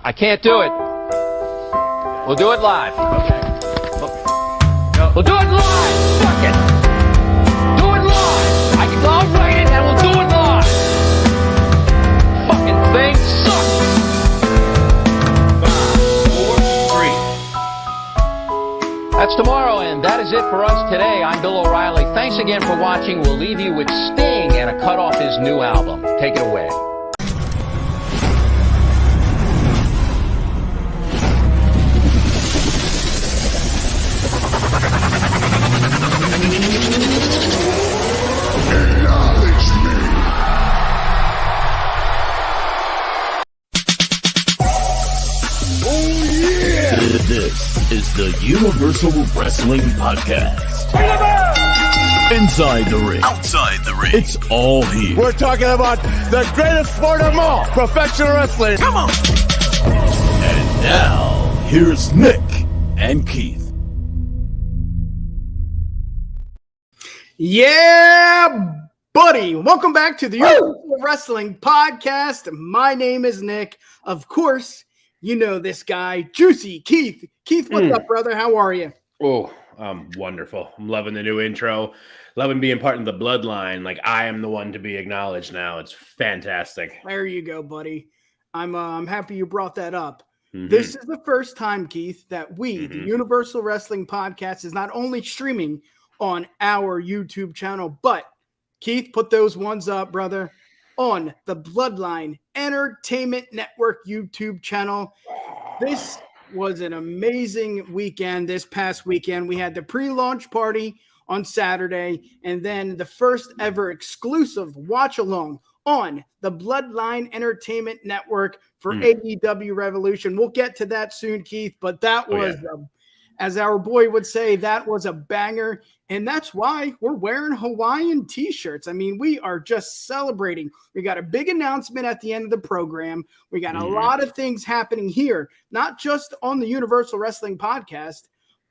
I can't do it. We'll do it live. Okay. We'll do it live. Fuck it. Do it live. I'll write it and we'll do it live. Fucking thing sucks. 5, 4, 3. That's tomorrow, and that is it for us today. I'm Bill O'Reilly. Thanks again for watching. We'll leave you with Sting and a cut off his new album. Take it away. This is the Universal Wrestling Podcast. Inside the ring. Outside the ring. It's all here. We're talking about the greatest sport of all, professional wrestling. Come on! And now, here's Nick and Keith. Yeah, buddy. Welcome back to the Universal Wrestling Podcast. My name is Nick. Of course, you know this guy, Juicy Keith. Keith, what's up, brother? How are you? Oh, wonderful. I'm loving the new intro. Loving being part of the Bloodline. Like, I am the one to be acknowledged now. It's fantastic. There you go, buddy. I'm happy you brought that up. Mm-hmm. This is the first time, Keith, that we, the Universal Wrestling Podcast, is not only streaming on our YouTube channel, but, Keith, put those ones up, brother, on the Bloodline Entertainment Network YouTube channel. This was an amazing weekend. This past weekend, we had the pre-launch party on Saturday, and then the first ever exclusive watch-along on the Bloodline Entertainment Network for AEW Revolution. We'll get to that soon, Keith, but that was, as our boy would say, that was a banger, and that's why we're wearing Hawaiian t-shirts. I mean, we are just celebrating. We got a big announcement at the end of the program. We got a lot of things happening here, not just on the Universal Wrestling Podcast,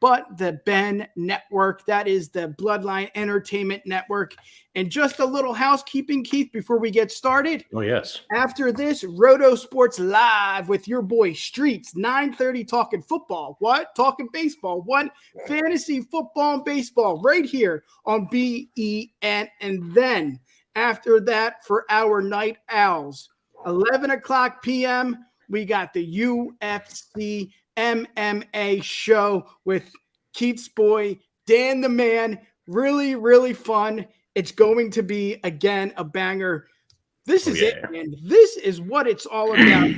but the Ben Network. That is the Bloodline Entertainment Network. And just a little housekeeping, Keith, before we get started. Oh, yes. After this, Roto Sports Live with your boy Streets, 9:30, talking football. What? Talking baseball. What? Fantasy football and baseball right here on BEN. And then after that, for our Night Owls, 11 o'clock p.m., we got the UFC MMA show with Keith's boy, Dan the Man. Really, really fun. It's going to be, again, a banger. This is it, man. This is what it's all about.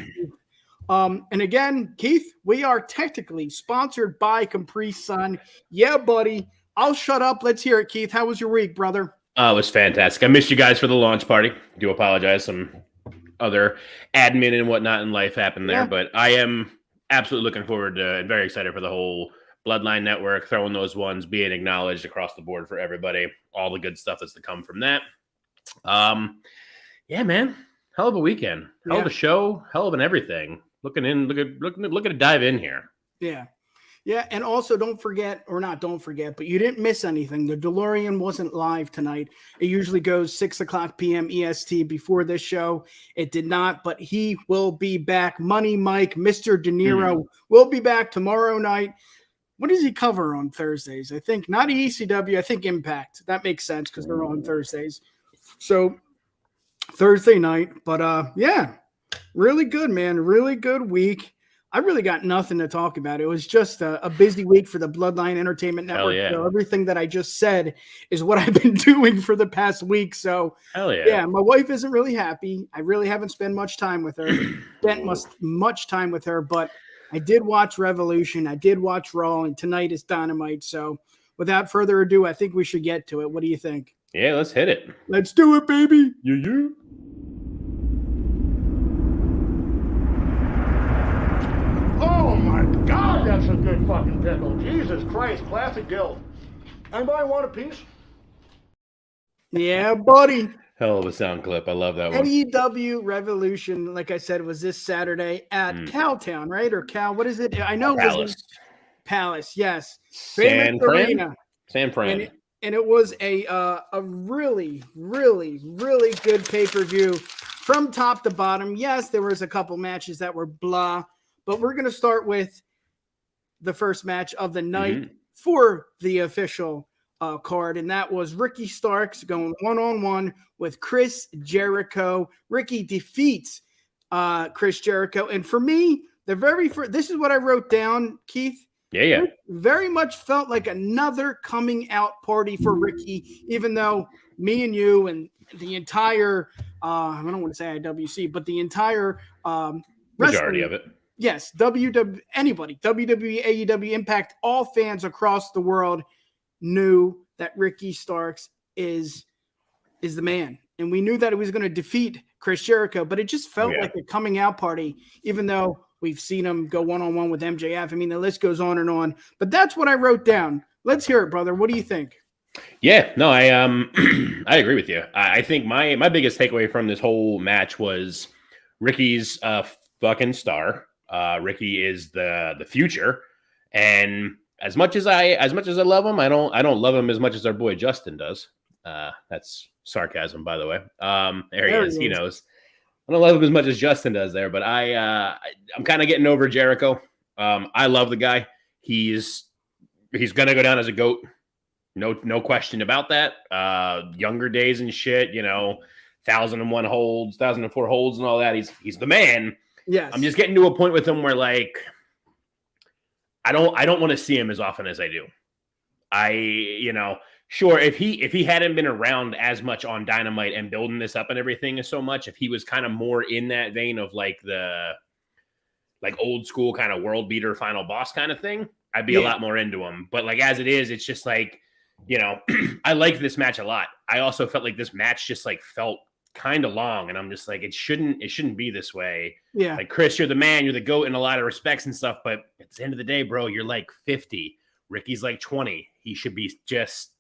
And again, Keith, we are technically sponsored by Capri Sun. Yeah, buddy. I'll shut up. Let's hear it, Keith. How was your week, brother? It was fantastic. I missed you guys for the launch party. Do apologize. Some other admin and whatnot in life happened there, but I am absolutely looking forward to and very excited for the whole Bloodline Network, throwing those ones, being acknowledged across the board for everybody, all the good stuff that's to come from that. Yeah, man, hell of a weekend, hell of a show, hell of an everything. Looking to dive in here. Yeah, and also don't forget, but you didn't miss anything. The DeLorean wasn't live tonight. It usually goes 6 o'clock p.m. EST before this show. It did not, but he will be back. Money Mike, Mr. De Niro will be back tomorrow night. What does he cover on Thursdays? I think not ECW, I think Impact. That makes sense because they're on Thursdays. So Thursday night, but yeah, really good, man. Really good week. I really got nothing to talk about. It was just a busy week for the Bloodline Entertainment Network. Yeah. So everything that I just said is what I've been doing for the past week. So yeah, my wife isn't really happy. I really haven't spent much time with her. much time with her, but I did watch Revolution. I did watch Raw, and tonight is Dynamite. So without further ado, I think we should get to it. What do you think? Yeah, let's hit it. Let's do it, baby. Yeah. Oh my God, that's a good fucking pickle. Jesus Christ, classic Gil. Anybody want a piece? Yeah, buddy. Hell of a sound clip. I love that one. AEW Revolution, like I said, was this Saturday at Cowtown, right? Or Cal, what is it? I know it was Palace, yes. San Arena. Fran. And it was a really, really, really good pay-per-view from top to bottom. Yes, there was a couple matches that were blah, But we're going to start with the first match of the night Mm-hmm. for the official card, and that was Ricky Starks going one-on-one with Chris Jericho. Ricky defeats Chris Jericho, and for me, the very first, this is what I wrote down, Keith. Yeah. It very much felt like another coming out party for Ricky, even though me and you and the entire, I don't want to say IWC, but the entire Majority of it. Yes, anybody, WWE, AEW, Impact, all fans across the world knew that Ricky Starks is the man. And we knew that he was going to defeat Chris Jericho, but it just felt like a coming out party, even though we've seen him go one-on-one with MJF. I mean, the list goes on and on. But that's what I wrote down. Let's hear it, brother. What do you think? Yeah, no, I I agree with you. I think my biggest takeaway from this whole match was Ricky's fucking star. Ricky is the future, and as much as I love him, I don't love him as much as our boy Justin does. That's sarcasm, by the way. There he is. He knows. I don't love him as much as Justin does there, but I'm kind of getting over Jericho. I love the guy. He's gonna go down as a GOAT. No question about that. Younger days and shit, 1,001 holds, 1,004 holds and all that. He's the man. Yes. I'm just getting to a point with him where like I don't want to see him as often as I do. Sure, if he hadn't been around as much on Dynamite and building this up and everything so much, if he was kind of more in that vein of like the old school kind of world beater final boss kind of thing, I'd be a lot more into him. But like as it is, it's just like, I like this match a lot. I also felt like this match just like felt kind of long, and I'm just like, it shouldn't be this way. Yeah. Like, Chris, you're the man, you're the GOAT in a lot of respects and stuff, but at the end of the day, bro, you're like 50. Ricky's like 20. He should be just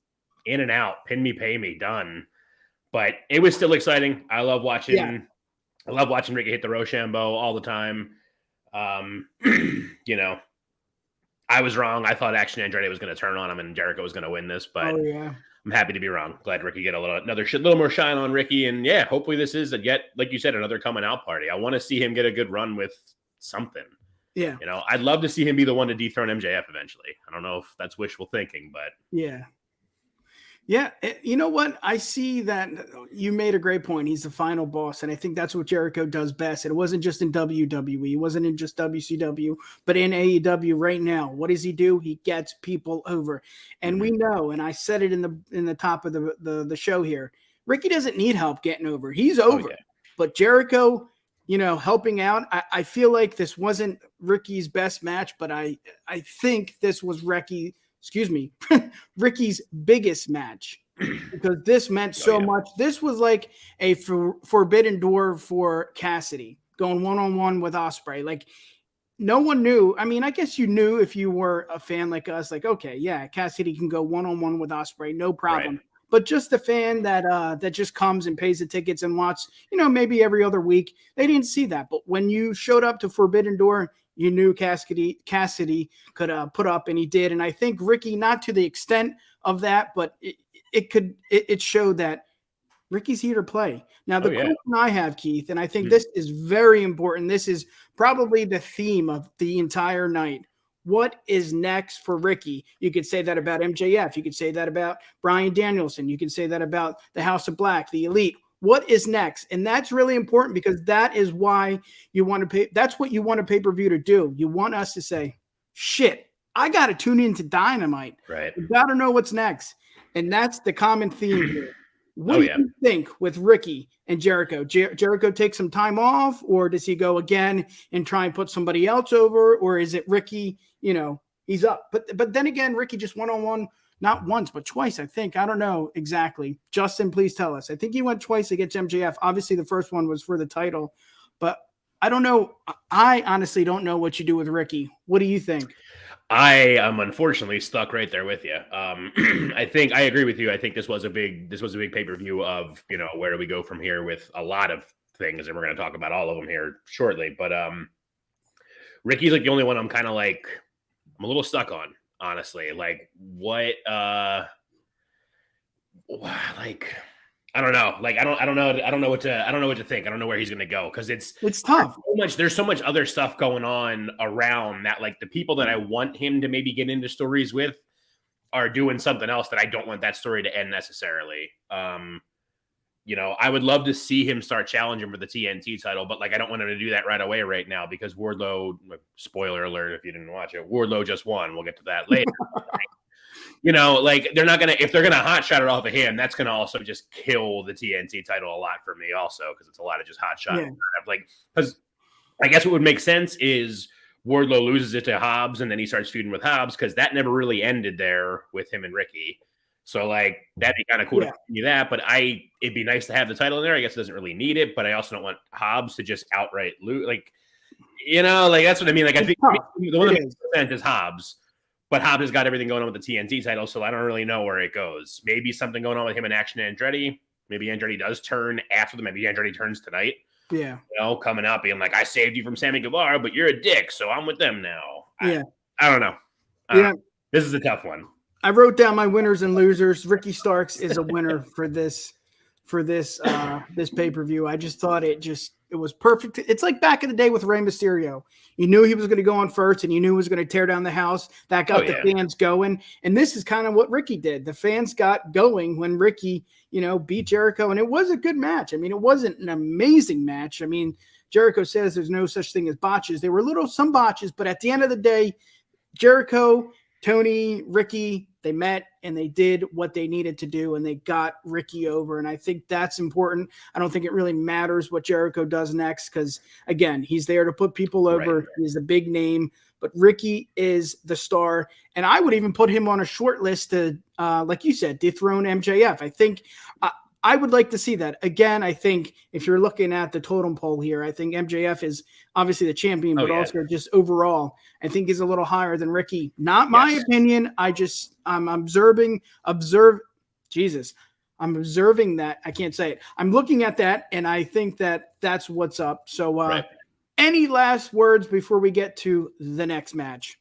in and out, pin me, pay me, done. But it was still exciting. I love watching Ricky hit the Rochambeau all the time. I was wrong. I thought Action Andretti was going to turn on him and Jericho was going to win this, but I'm happy to be wrong. Glad Ricky get a little more shine on Ricky. And yeah, hopefully this is yet, like you said, another coming out party. I want to see him get a good run with something. Yeah. I'd love to see him be the one to dethrone MJF eventually. I don't know if that's wishful thinking, but yeah. Yeah, you know what? I see that you made a great point. He's the final boss, and I think that's what Jericho does best. And it wasn't just in WWE. It wasn't in just WCW, but in AEW right now. What does he do? He gets people over. And we know, and I said it in the top of the show here, Ricky doesn't need help getting over. He's over. Oh, yeah. But Jericho, helping out, I feel like this wasn't Ricky's best match, but I think this was Ricky's biggest match, because this meant so much. This was like a forbidden door for Cassidy going one-on-one with Ospreay. Like, no one knew. I mean, I guess you knew if you were a fan like us, like, okay, yeah, Cassidy can go one-on-one with Ospreay, no problem. Right. But just the fan that just comes and pays the tickets and watch, maybe every other week, they didn't see that. But when you showed up to Forbidden Door, you knew Cassidy could put up, and he did. And I think Ricky, not to the extent of that, but it showed that Ricky's here to play. Now, the question I have, Keith, and I think this is very important. This is probably the theme of the entire night. What is next for Ricky? You could say that about MJF. You could say that about Bryan Danielson. You could say that about the House of Black, the Elite. What is next? And that's really important, because that is why you want to pay. That's what you want a pay-per-view to do. You want us to say, shit, I got to tune into Dynamite. Right. You got to know what's next. And that's the common theme here. What do you think with Ricky and Jericho? Jericho takes some time off, or does he go again and try and put somebody else over? Or is it Ricky, he's up? But then again, Ricky just one-on-one, not once, but twice, I think. I don't know exactly. Justin, please tell us. I think he went twice against MJF. Obviously, the first one was for the title, but I don't know. I honestly don't know what you do with Ricky. What do you think? I am unfortunately stuck right there with you. I think I agree with you. I think this was a big pay-per-view of, where do we go from here with a lot of things, and we're going to talk about all of them here shortly. But Ricky's like the only one I'm kind of like, I'm a little stuck on, honestly. Like, what, like, I don't know. Like, I don't know what to think. I don't know where he's going to go. Cause it's tough. There's so much other stuff going on around that. Like the people that I want him to maybe get into stories with are doing something else that I don't want that story to end necessarily. I would love to see him start challenging for the TNT title, but like, I don't want him to do that right away right now because Wardlow, spoiler alert, if you didn't watch it, Wardlow just won. We'll get to that later. Like they're not going to, if they're going to hot shot it off of him, that's going to also just kill the TNT title a lot for me also. Cause it's a lot of just hot shot. Yeah. Cause I guess what would make sense is Wardlow loses it to Hobbs and then he starts feuding with Hobbs. Cause that never really ended there with him and Ricky. So like, that'd be kind of cool to continue that, but it'd be nice to have the title in there. I guess it doesn't really need it, but I also don't want Hobbs to just outright lose. Like, that's what I mean. Like, I think the one that makes sense is Hobbs. But Hobbs has got everything going on with the TNT title, so I don't really know where it goes. Maybe something going on with him and Action Andretti. Maybe Andretti does turn after them. Maybe Andretti turns tonight. Yeah. Coming up being like, I saved you from Sammy Guevara, but you're a dick, so I'm with them now. Yeah. I don't know. This is a tough one. I wrote down my winners and losers. Ricky Starks is a winner for this pay-per-view. I just thought it was perfect. It's like back in the day with Rey Mysterio. You knew he was going to go on first and you knew he was going to tear down the house. That got the fans going. And this is kind of what Ricky did. The fans got going when Ricky, beat Jericho. And it was a good match. I mean, it wasn't an amazing match. I mean, Jericho says there's no such thing as botches. There were some botches, but at the end of the day, Jericho, Tony, Ricky, they met and they did what they needed to do and they got Ricky over. And I think that's important. I don't think it really matters what Jericho does next because, again, he's there to put people over. Right. He's a big name, but Ricky is the star. And I would even put him on a short list to, like you said, dethrone MJF. I think I would like to see that. Again, I think if you're looking at the totem pole here, I think MJF is obviously the champion, but also just overall, I think he's a little higher than Ricky. Not my opinion. I'm observing that. I can't say it. I'm looking at that, and I think that that's what's up. So any last words before we get to the next match?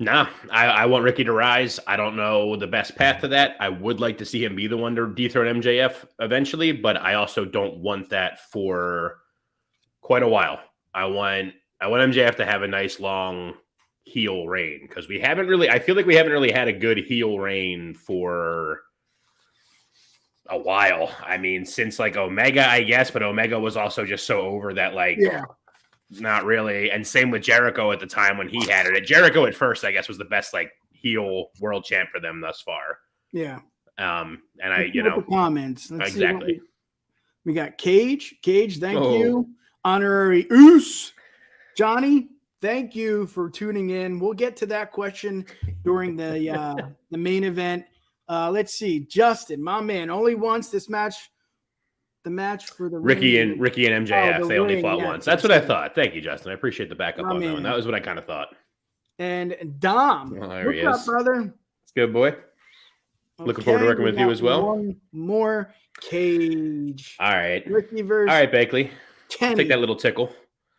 No, I want Ricky to rise. I don't know the best path to that. I would like to see him be the one to dethrone MJF eventually, but I also don't want that for quite a while. I want MJF to have a nice long heel reign because I feel like we haven't really had a good heel reign for a while. I mean, since like Omega, I guess, but Omega was also just so over that not really. And same with Jericho at the time when he had it. Jericho at first, I guess, was the best like heel world champ for them thus far. Yeah. And the comments. Let's exactly. We got Cage. Thank you. Honorary Oos. Johnny, thank you for tuning in. We'll get to that question during the main event. Let's see. Justin, my man, only once this match. The match for the Ricky and MJF, they only fought once. That's what I thought. Thank you, Justin. I appreciate the backup on that one. That was what I kind of thought. And Dom, there he is. What's up, brother? It's good, boy. Looking forward to working with you as well. One more Cage. All right. Ricky versus. All right, Bakley. Kenny. Take that little tickle.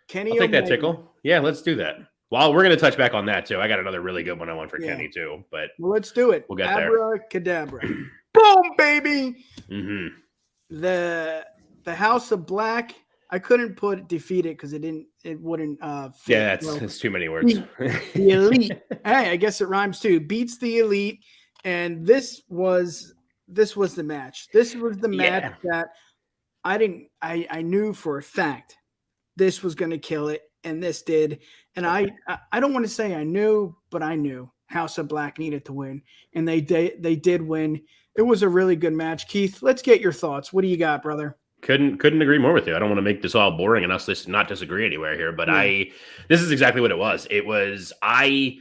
Kenny. I'll take that tickle. Yeah, let's do that. Well, we're going to touch back on that too. I got another really good one I want for Kenny too. But let's do it. We'll get Abracadabra. Boom, baby. Mm-hmm. The House of Black. I couldn't put defeated because it wouldn't fit. Yeah, that's too many words. The Elite. Hey, I guess it rhymes too. Beats the Elite, and this was the match. This was the match that I knew for a fact this was going to kill it, and this did. And I don't want to say I knew, but I knew House of Black needed to win, and they did win. It was a really good match. Keith, let's get your thoughts. What do you got, brother? Couldn't agree more with you. I don't want to make this all boring and us not disagree anywhere here, but this is exactly what it was. It was I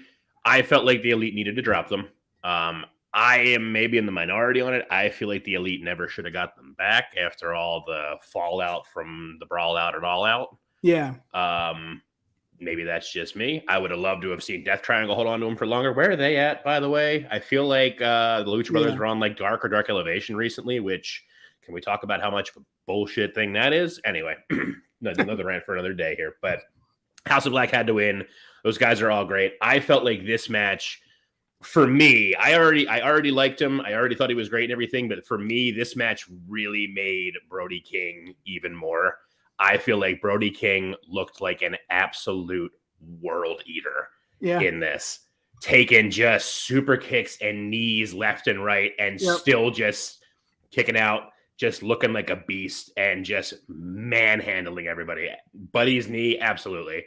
felt like the Elite needed to drop them. I am maybe in the minority on it. I feel like the Elite never should have got them back after all the fallout from the Brawl Out at All Out. Yeah. Maybe that's just me. I would have loved to have seen Death Triangle hold on to him for longer. Where are they at, by the way? I feel like the Lucha Brothers were on like Dark Elevation recently, which can we talk about how much of a bullshit thing that is? Anyway, another rant for another day here. But House of Black had to win. Those guys are all great. I felt like this match for me, I already liked him. I already thought he was great and everything. But for me, this match really made Brody King even more. I feel like Brody King looked like an absolute world eater in this, taking just super kicks and knees left and right, and still just kicking out, just looking like a beast, and just manhandling everybody. Buddy's knee, absolutely.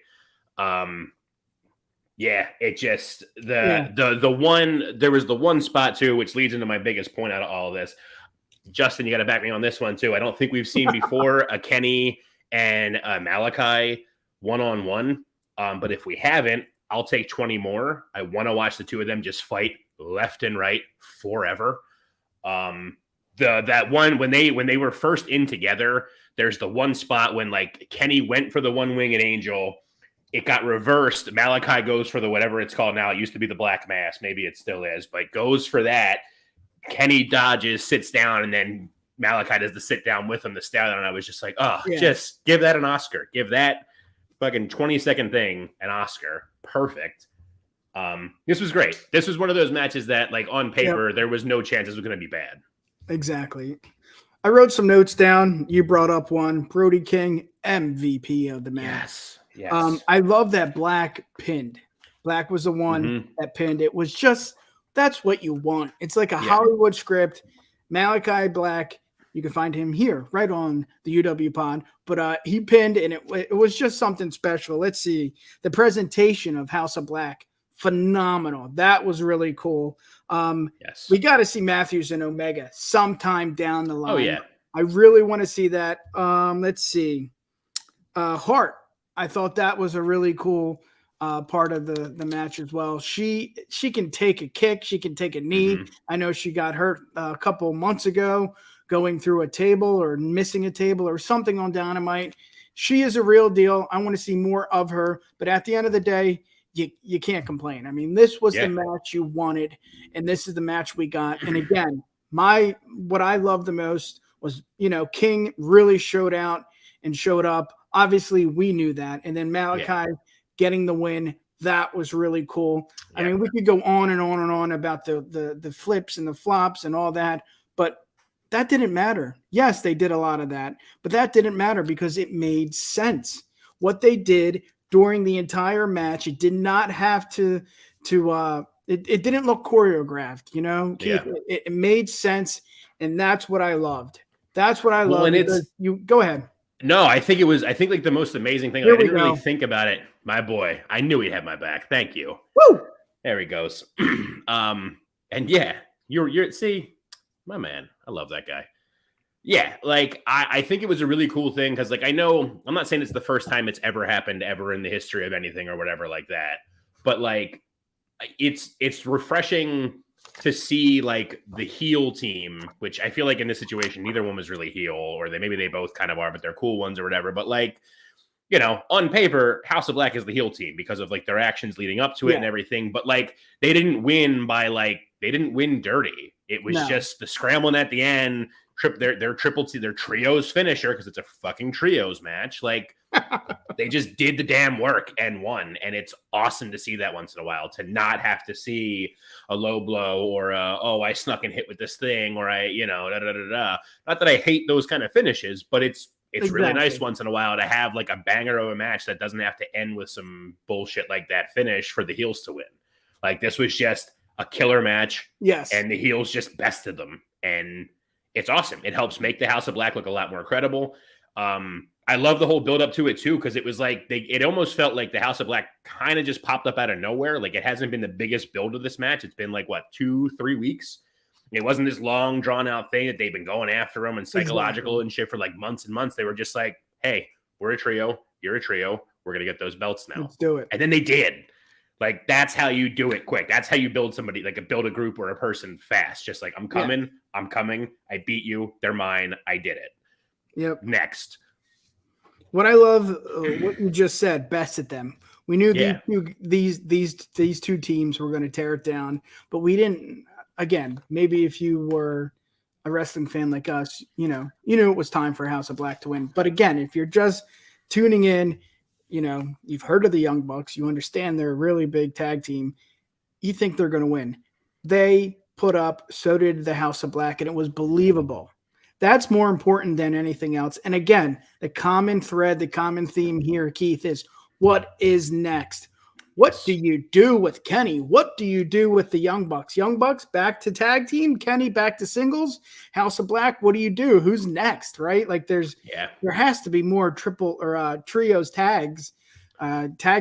Yeah, it just the one, there was the one spot too, which leads into my biggest point out of all of this. Justin, you got to back me on this one too. I don't think we've seen before a Kenny and Malachi one-on-one. But if we haven't, I'll take 20 more. I want to watch the two of them just fight left and right forever. That one when they were first in together, there's the one spot when like Kenny went for the one-winged angel. It got reversed. Malachi goes for the whatever it's called now. It used to be the black mass. Maybe it still is, but goes for that. Kenny dodges, sits down, and then Malachi does the sit down with him, the stare down. And I was just like, just give that an Oscar. Give that fucking 20-second thing an Oscar. Perfect. This was great. This was one of those matches that, like, on paper, there was no chance this was going to be bad. Exactly. I wrote some notes down. You brought up one. Brody King, MVP of the match. Yes. I love that Black pinned. Black was the one that pinned. It was just, that's what you want. It's like a Hollywood script. Malachi Black, you can find him here, right on the UWPod. But he pinned, and it was just something special. Let's see. The presentation of House of Black, phenomenal. That was really cool. We got to see Matthews and Omega sometime down the line. Oh, yeah. I really want to see that. Let's see. Hart. I thought that was a really cool part of the match as well. She can take a kick. She can take a knee. I know she got hurt a couple months ago going through a table or missing a table or something on Dynamite. She is a real deal. I want to see more of her. But at the end of the day, you can't complain. I mean, this was the match you wanted, and this is the match we got. And again, what I loved the most was, King really showed out and showed up. Obviously, we knew that. And then Malachi getting the win, that was really cool. I mean, we could go on and on and on about the flips and the flops and all that, but that didn't matter. Yes, they did a lot of that, but that didn't matter because it made sense. What they did during the entire match, it did not have to it didn't look choreographed, It made sense, and that's what I loved. That's what I loved. You go ahead. No, I think like the most amazing thing. I didn't really think about it. My boy, I knew he'd have my back. Thank you. Woo! There he goes. And yeah, you're see, my man. I love that guy. Yeah, like I think it was a really cool thing because, like, I know I'm not saying it's the first time it's ever happened ever in the history of anything or whatever like that, but like it's refreshing to see like the heel team, which I feel like in this situation, neither one was really heel, or maybe they both kind of are, but they're cool ones or whatever. But like, on paper, House of Black is the heel team because of like their actions leading up to it and everything. But like, they didn't win dirty. It was just the scrambling at the end, their trios finisher, because it's a fucking trios match. Like, they just did the damn work and won. And it's awesome to see that once in a while, to not have to see a low blow or I snuck and hit with this thing, or Not that I hate those kind of finishes, but it's really nice once in a while to have like a banger of a match that doesn't have to end with some bullshit like that finish for the heels to win. Like, this was just a killer match. Yes. And the heels just bested them. And it's awesome. It helps make the House of Black look a lot more credible. I love the whole build up to it too, because it was like it almost felt like the House of Black kind of just popped up out of nowhere. Like, it hasn't been the biggest build of this match. It's been like 2-3 weeks. It wasn't this long drawn out thing that they've been going after them and psychological and shit for like months and months. They were just like, hey, we're a trio. You're a trio. We're going to get those belts now. Let's do it. And then they did. Like, that's how you do it quick. That's how you build somebody, like build a group or a person fast. Just like, I'm coming. I beat you. They're mine. I did it. Yep. Next. What I love, what you just said, bested them. We knew these two teams were going to tear it down, but we didn't. Again, maybe if you were a wrestling fan like us, you knew it was time for House of Black to win. But again, if you're just tuning in, you've heard of the Young Bucks, you understand they're a really big tag team. you think they're going to win. They put up, so did the House of Black, and it was believable. That's more important than anything else. And again, the common thread, the common theme here, Keith, is what is next? What do you do with Kenny? What do you do with the Young Bucks? Young Bucks back to tag team, Kenny back to singles, House of Black. What do you do? Who's next? Right? Like there has to be more triple or trios tag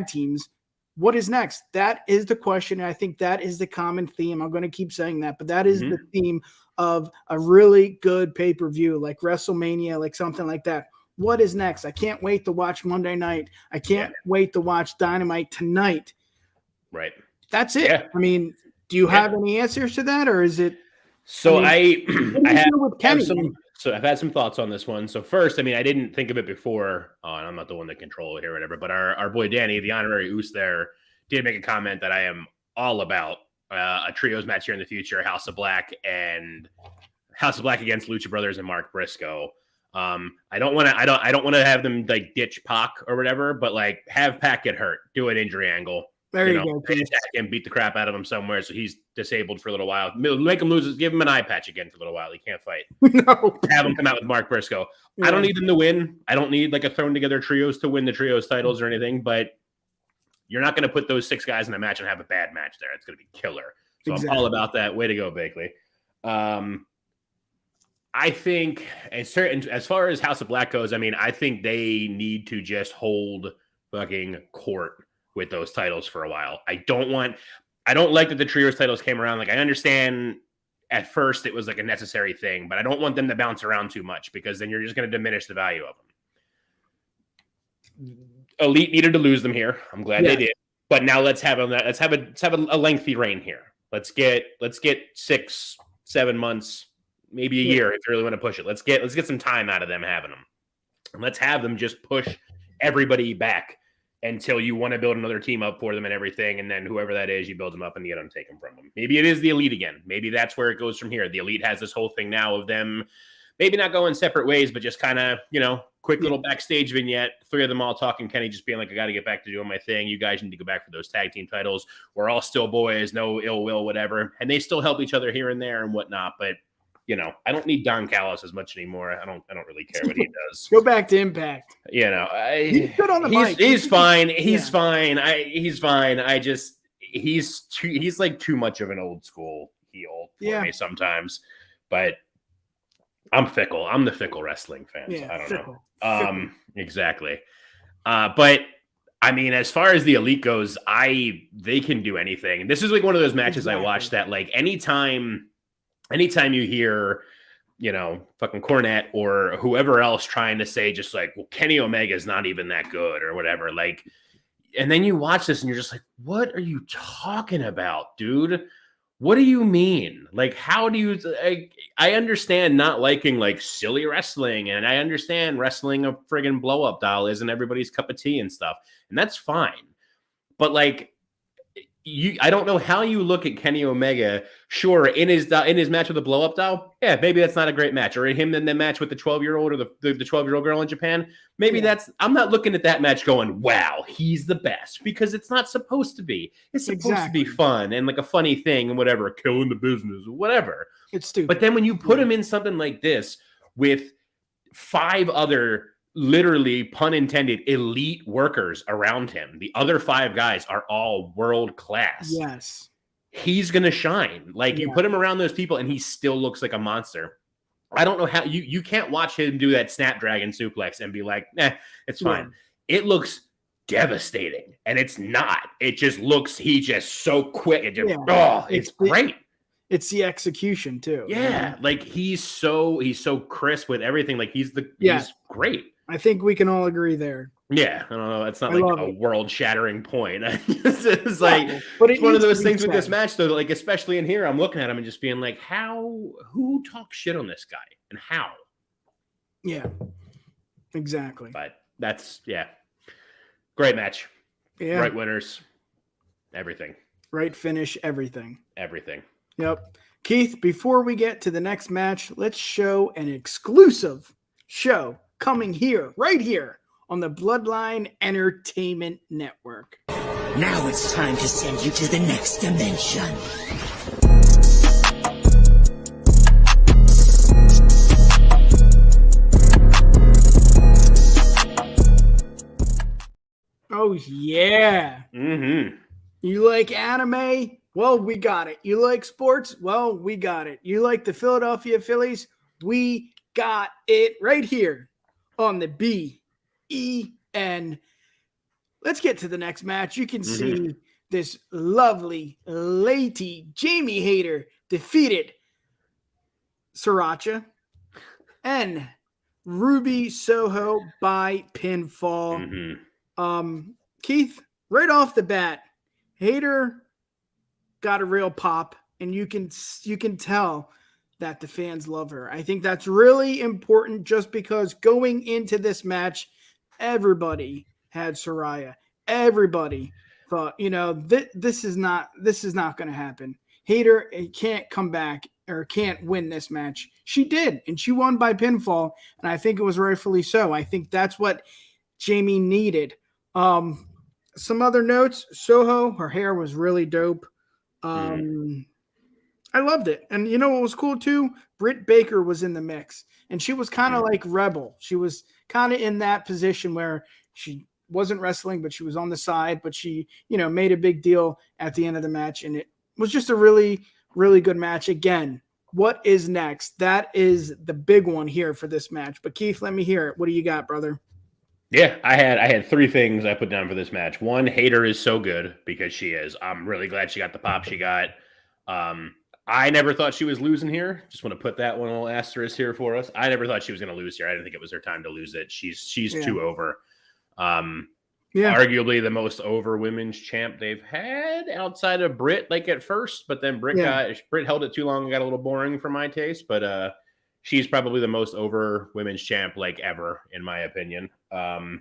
teams. What is next? That is the question. And I think that is the common theme. I'm going to keep saying that, but that is the theme of a really good pay-per-view, like WrestleMania, like something like that. What is next? I can't wait to watch Monday night. I can't wait to watch Dynamite tonight. Right. That's it. Yeah. I mean, do you have any answers to that, or is it? So I've had some thoughts on this one. So first, I mean, I didn't think of it before. And I'm not the one that control it here or whatever, but our boy Danny, the honorary Oos there, did make a comment that I am all about a trios match here in the future, House of Black against Lucha Brothers and Mark Briscoe. I don't want to have them like ditch Pac or whatever, but like have Pac get hurt, do an injury angle. There you go. Attack him, beat the crap out of him somewhere, so he's disabled for a little while. Make him lose. Give him an eye patch again for a little while. He can't fight. No. Have him come out with Mark Briscoe. Yeah. I don't need them to win. I don't need like a thrown together trios to win the trios titles or anything. But you're not going to put those 6 guys in a match and have a bad match there. It's going to be killer. So exactly. I'm all about that. Way to go, Bakley. I think, as far as House of Black goes, I mean, I think they need to just hold fucking court with those titles for a while. I don't like that the trios titles came around. Like, I understand at first it was like a necessary thing, but I don't want them to bounce around too much because then you're just going to diminish the value of them. Elite needed to lose them here. I'm glad they did. But now let's have a lengthy reign here. Let's get 6-7 months, maybe a year if you really want to push it. Let's get some time out of them having them. And let's have them just push everybody back until you want to build another team up for them and everything. And then whoever that is, you build them up and you get them taken from them. Maybe it is the Elite again. Maybe that's where it goes from here. The Elite has this whole thing now of them maybe not going separate ways, but just kind of, quick little backstage vignette. 3 of them all talking, Kenny just being like, I got to get back to doing my thing. You guys need to go back for those tag team titles. We're all still boys, no ill will, whatever. And they still help each other here and there and whatnot. But I don't need Don Callis as much anymore. I don't really care what he does. Go back to Impact. He's good on the mic. He's fine. He's fine. He's fine. He's like too much of an old school heel for me sometimes. But I'm fickle. I'm the fickle wrestling fan. So I don't know. Exactly. But I mean, as far as the Elite goes, they can do anything. This is like one of those matches I watched that like anytime you hear, fucking Cornette or whoever else trying to say just like, well, Kenny Omega is not even that good or whatever. Like, and then you watch this and you're just like, what are you talking about, dude? What do you mean? Like, how do you, I understand not liking like silly wrestling, and I understand wrestling a friggin' blow up doll isn't everybody's cup of tea and stuff. And that's fine. But like, I don't know how you look at Kenny Omega. Sure, in his match with the blow up doll, yeah, maybe that's not a great match. Or him in the match with the 12-year-old or the 12-year-old girl in Japan, maybe I'm not looking at that match going, wow, he's the best, because it's not supposed to be. It's supposed to be fun and like a funny thing and whatever, killing the business or whatever. It's stupid. But then when you put him in something like this with 5 other, literally, pun intended, elite workers around him. The other 5 guys are all world class. Yes. He's going to shine. Like, you put him around those people and he still looks like a monster. I don't know how you can't watch him do that Snapdragon suplex and be like, it's fine. It looks devastating, and it's not. It just looks, he's just so quick. It just, it's great. It's the execution too. Yeah. Like he's so crisp with everything. Like he's great. I think we can all agree there. Yeah, I don't know. It's not like a world-shattering point. It's like, but it's one of those things with this match, though. Like, especially in here, I'm looking at him and just being like, who talks shit on this guy, and how? Yeah, exactly. But that's great match. Yeah, right winners, everything. Right finish, everything. Everything. Yep. Keith, before we get to the next match, let's show an exclusive show coming right here on the Bloodline Entertainment Network. Now it's time to send you to the next dimension. Oh, yeah. Mm-hmm. You like anime? Well, we got it. You like sports? Well, we got it. You like the Philadelphia Phillies? We got it right here on the BEN. Let's get to the next match. You can see this lovely lady Jamie Hayter defeated Sriracha and Ruby Soho by pinfall. Keith, right off the bat, Hayter got a real pop, and you can tell that the fans love her. I think that's really important, just because going into this match, everybody had Saraya. Everybody thought, this is not going to happen. Hayter can't come back or can't win this match. She did, and she won by pinfall, and I think it was rightfully so. I think that's what Jamie needed. Some other notes: Soho, her hair was really dope. I loved it. And you know what was cool too? Britt Baker was in the mix, and she was kind of like Rebel. She was kind of in that position where she wasn't wrestling, but she was on the side, but she, made a big deal at the end of the match, and it was just a really, really good match. Again, what is next? That is the big one here for this match. But Keith, let me hear it. What do you got, brother? Yeah, I had three things I put down for this match. One, Hayter is so good, because she is. I'm really glad she got the pop she got. I never thought she was losing here. Just want to put that one little asterisk here for us. I never thought she was going to lose here. I didn't think it was her time to lose it. She's too over. Arguably the most over women's champ they've had outside of Britt, like at first, but then Britt held it too long and got a little boring for my taste. But she's probably the most over women's champ like ever, in my opinion. I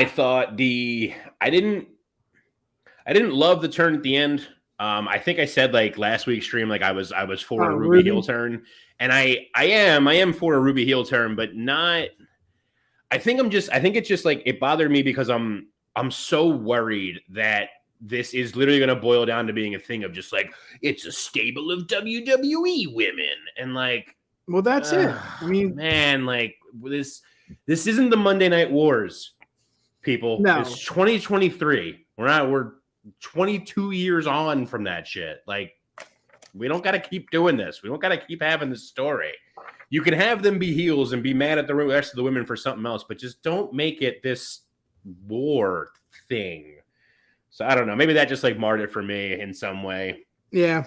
thought I didn't love the turn at the end. I think I said like last week's stream, like I was for a Ruby heel turn, and I am for a Ruby heel turn, but not. I think it's just like it bothered me because I'm so worried that this is literally going to boil down to being a thing of just like it's a stable of WWE women, and like, well, that's it. I mean, man, like this isn't the Monday Night Wars, people. No, it's 2023. We're 22 years on from that shit. Like, we don't got to keep doing this. We don't got to keep having this story. You can have them be heels and be mad at the rest of the women for something else, but just don't make it this war thing. So I don't know. Maybe that just like marred it for me in some way. Yeah.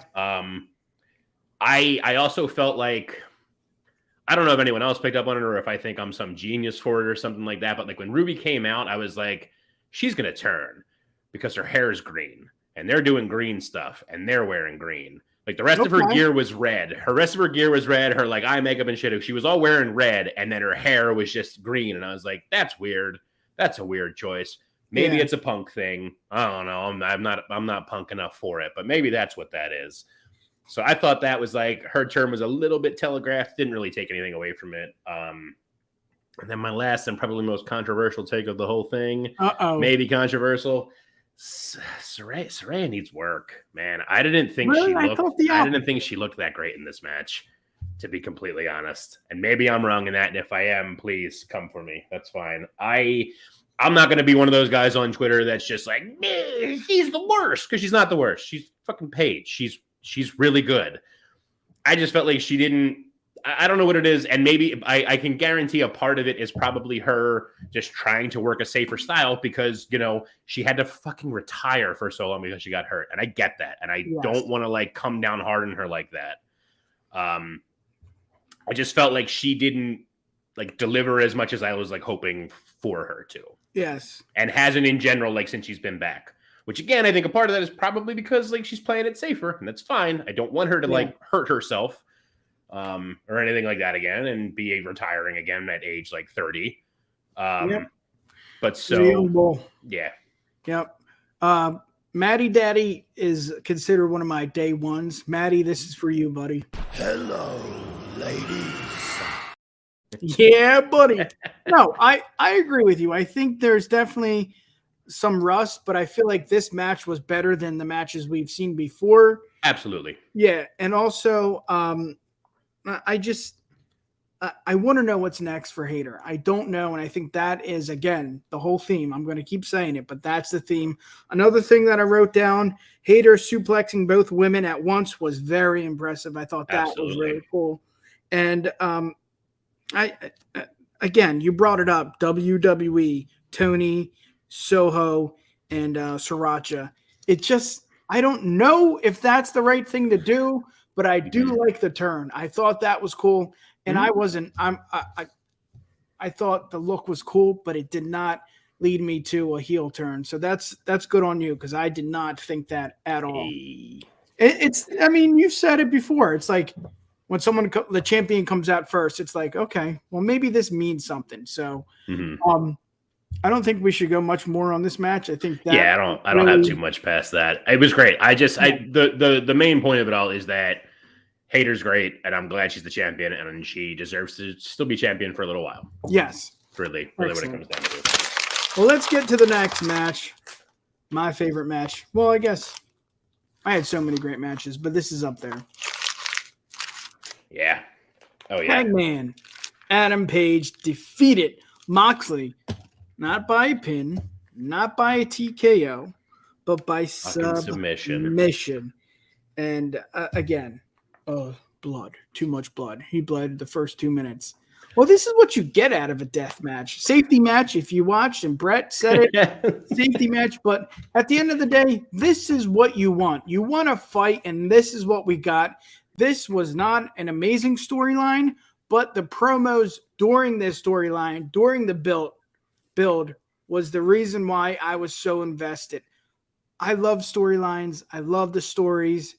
I also felt like, I don't know if anyone else picked up on it or if I think I'm some genius for it or something like that. But like when Ruby came out, I was like, she's going to turn because her hair is green and they're doing green stuff and they're wearing green. Like the rest of her gear was red. Her rest of her gear was red. Her like eye makeup and shit. She was all wearing red, and then her hair was just green. And I was like, "That's weird. That's a weird choice. Maybe it's a Punk thing. I don't know. I'm not Punk enough for it, but maybe that's what that is." So I thought that was like her turn was a little bit telegraphed. Didn't really take anything away from it. And then my last and probably most controversial take of the whole thing. Maybe controversial. Saraya needs work, man. I didn't think she looked that great in this match, to be completely honest. And maybe I'm wrong in that. And if I am, please come for me. That's fine. I'm not going to be one of those guys on Twitter that's just like, she's the worst, because she's not the worst. She's fucking Paige. She's really good. I just felt like she didn't. I don't know what it is, and maybe I can guarantee a part of it is probably her just trying to work a safer style because, she had to fucking retire for so long because she got hurt, and I get that, and I don't want to like come down hard on her like that. I just felt like she didn't like deliver as much as I was like hoping for her to. Yes, and hasn't in general like since she's been back. Which again, I think a part of that is probably because like she's playing it safer, and that's fine. I don't want her to like hurt herself. Or anything like that again and be retiring again at age like 30. But so, yeah. Yep. Maddie Daddy is considered one of my day ones. Maddie, this is for you, buddy. Hello, ladies. Yeah, buddy. No, I agree with you. I think there's definitely some rust, but I feel like this match was better than the matches we've seen before. Absolutely. Yeah, and also I want to know what's next for Hayter. I don't know, and I think that is, again, the whole theme. I'm going to keep saying it, but that's the theme. Another thing that I wrote down, Hayter suplexing both women at once was very impressive. I thought that was really cool. And again, you brought it up, WWE, Tony, Soho, and Sriracha. It just, I don't know if that's the right thing to do, but I do like the turn. I thought that was cool. And I thought the look was cool, but it did not lead me to a heel turn. So that's good on you, because I did not think that at all. I mean, you've said it before. It's like when the champion comes out first, it's like, okay, well, maybe this means something. So I don't think we should go much more on this match. I think that I don't have too much past that. It was great. The main point of it all is that Hayter's great, and I'm glad she's the champion, and she deserves to still be champion for a little while. Yes. Really what it comes down to. Well, let's get to the next match. My favorite match. Well, I guess I had so many great matches, but this is up there. Yeah. Oh, yeah. Hangman Adam Page defeated Moxley, not by a pin, not by a TKO, but by submission. And again, blood. Too much blood. He bled the first 2 minutes. Well, this is what you get out of a death match. Safety match, if you watched, and Brett said it, safety match. But at the end of the day, this is what you want. You want to fight, and this is what we got. This was not an amazing storyline, but the promos during this storyline, during the build, was the reason why I was so invested. I love storylines. I love the stories.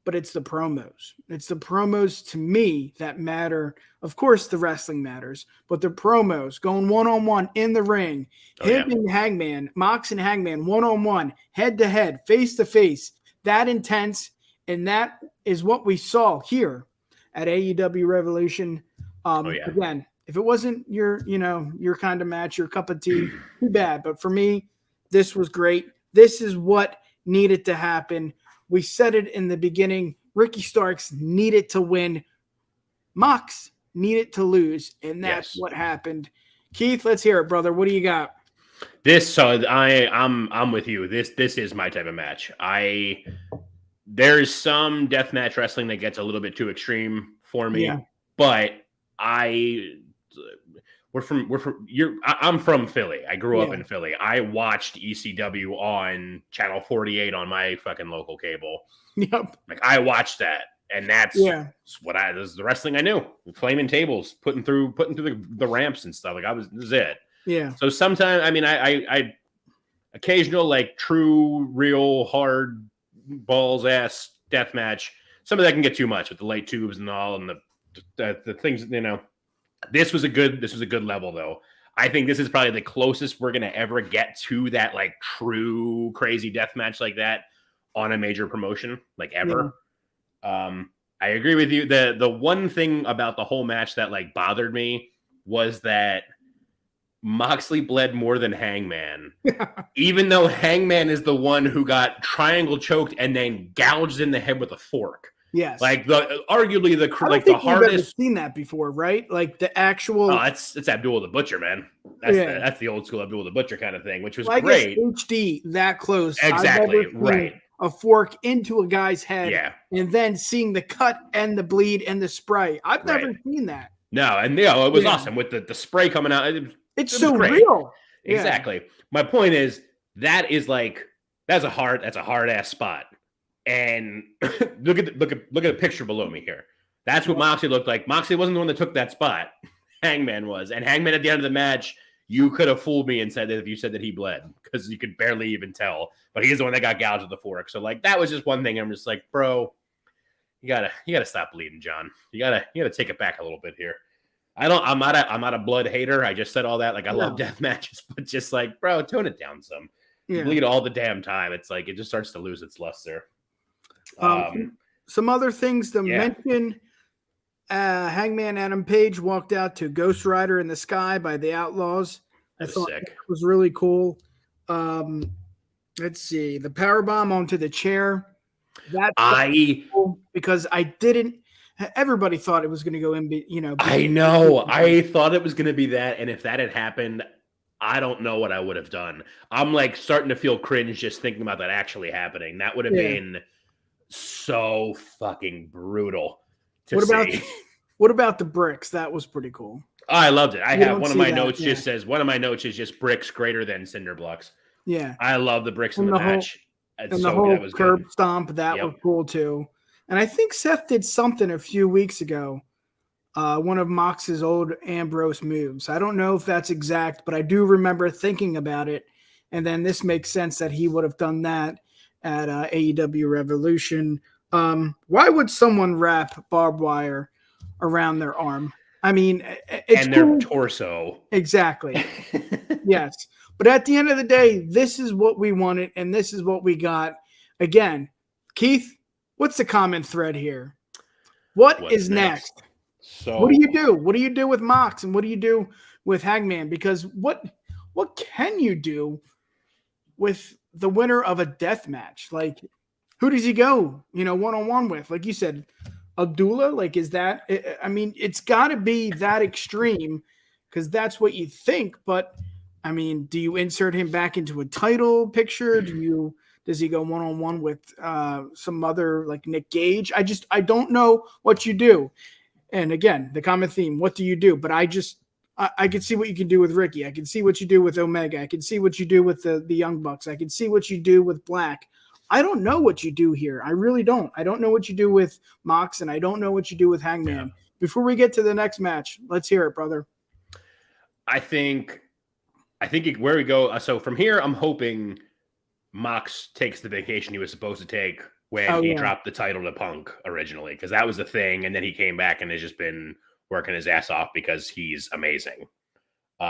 But it's the promos. It's the promos to me that matter. Of course, the wrestling matters, but the promos going one-on-one in the ring, and Hangman, Mox and Hangman, one-on-one, head-to-head, face-to-face, that intense, and that is what we saw here at AEW Revolution. Again, if it wasn't your kind of match, your cup of tea, too bad. But for me, this was great. This is what needed to happen. We said it in the beginning. Ricky Starks needed to win. Mox needed to lose, and that's what happened. Keith, let's hear it, brother. What do you got? I'm with you. This is my type of match. There's some deathmatch wrestling that gets a little bit too extreme for me, but I'm from Philly. I grew up in Philly. I watched ECW on channel 48 on my fucking local cable. Yep. Like, I watched that, and that's this is the wrestling I knew. Flaming tables, putting through the ramps and stuff. Like, this is it. Yeah. So sometimes, I mean, I occasional, like, true, real, hard balls ass death match. Some of that can get too much with the light tubes and all, and the things, This was a good level, though. I think this is probably the closest we're gonna ever get to that, like, true crazy death match like that on a major promotion, like, ever. Yeah. I agree with you. The one thing about the whole match that, like, bothered me was that Moxley bled more than Hangman, even though Hangman is the one who got triangle choked and then gouged in the head with a fork. Yes, like arguably the hardest. We've ever seen that before, right? Like the actual. Oh, it's Abdul the Butcher, man. That's the old school Abdul the Butcher kind of thing, which was great. HD that close, exactly right. A fork into a guy's head, and then seeing the cut and the bleed and the spray. I've never seen that. No, and it was awesome with the spray coming out. It's so real. Exactly. My point is that's a hard ass spot. And look at the picture below me here. That's what Moxley looked like. Moxley wasn't the one that took that spot. Hangman was. And Hangman at the end of the match, you could have fooled me and said that if you said that he bled, because you could barely even tell. But he's the one that got gouged with the fork. So, like, that was just one thing. I'm just like, bro, you gotta stop bleeding, John. You gotta take it back a little bit here. I'm not a blood hater. I just said all that. Like, I love death matches, but just like, bro, tone it down some. You bleed all the damn time. It's like it just starts to lose its luster. Some other things to mention. Hangman Adam Page walked out to Ghost Rider in the Sky by the Outlaws. That was thought sick. that was really cool. Let's see. The powerbomb onto the chair. That's cool because everybody thought it was going to go in, I know. I thought it was going to be that. And if that had happened, I don't know what I would have done. I'm like starting to feel cringe just thinking about that actually happening. That would have been so fucking brutal to see. What about the bricks? That was pretty cool. Oh, I loved it. I have one of my notes just says one of my notes is just bricks greater than cinder blocks. Yeah. I love the bricks in the match. And the whole curb stomp, that was cool too. And I think Seth did something a few weeks ago. One of Mox's old Ambrose moves. I don't know if that's exact, but I do remember thinking about it. And then this makes sense that he would have done that at AEW Revolution. Why would someone wrap barbed wire around their arm? I mean, it's their torso. Exactly. Yes. But at the end of the day, this is what we wanted, and this is what we got. Again, Keith, what's the common thread here? What's is next? So what do you do? What do you do with Mox, and what do you do with Hangman? Because what can you do with the winner of a death match? Like, who does he go, one-on-one with? Like you said, Abdullah? Like, is that – I mean, it's got to be that extreme because that's what you think. But, I mean, do you insert him back into a title picture? Does he go one-on-one with some other, like Nick Gage? I don't know what you do. And, again, the common theme, what do you do? But I can see what you can do with Ricky. I can see what you do with Omega. I can see what you do with the Young Bucks. I can see what you do with Black. I don't know what you do here. I really don't. I don't know what you do with Mox, and I don't know what you do with Hangman. Yeah. Before we get to the next match, let's hear it, brother. I think where we go. So from here, I'm hoping Mox takes the vacation he was supposed to take when he dropped the title to Punk originally, because that was the thing. And then he came back and has just been working his ass off because he's amazing.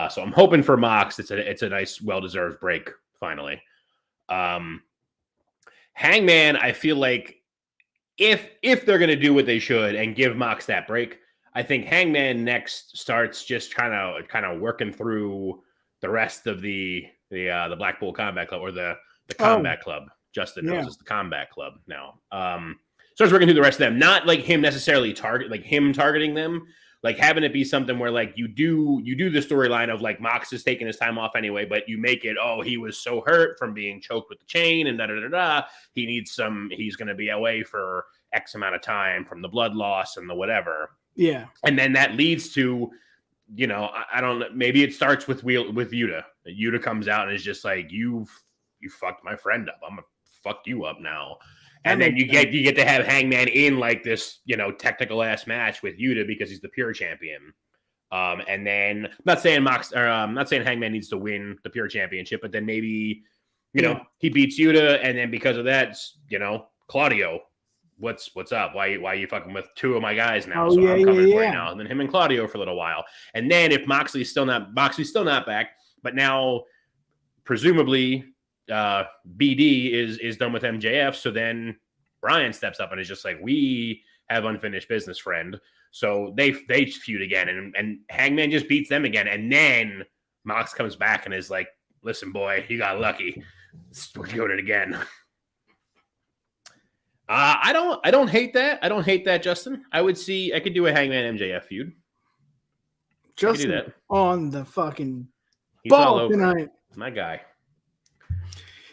So I'm hoping for Mox. It's a nice, well-deserved break finally. Hangman, I feel like if they're going to do what they should and give Mox that break, I think Hangman next starts just kind of working through the rest of the Blackpool Combat Club, or the Combat Club. Justin knows it's the Combat Club now. Starts working through the rest of them, not like him necessarily targeting them, like having it be something where like you do the storyline of like Mox is taking his time off anyway, but you make it, he was so hurt from being choked with the chain and he's going to be away for X amount of time from the blood loss and the whatever. Yeah. And then that leads to, I don't know, maybe it starts with Yuta. Yuta comes out and is just like, you fucked my friend up. I'm going to fuck you up now. And then you get to have Hangman in like this, technical ass match with Yuta because he's the pure champion. And then I'm not saying Hangman needs to win the pure championship, but then maybe, he beats Yuta, and then because of that, Claudio, what's up? Why are you fucking with two of my guys now? I'm coming for you now. And then him and Claudio for a little while. And then if Moxley's still not back, but now presumably BD is done with MJF, so then Brian steps up and is just like, we have unfinished business, friend. So they feud again, and Hangman just beats them again, and then Mox comes back and is like, listen, boy, you got lucky. We're doing it again. I don't hate that. I don't hate that, Justin. I could do a Hangman MJF feud. Justin on the fucking He's all ball over tonight. My guy.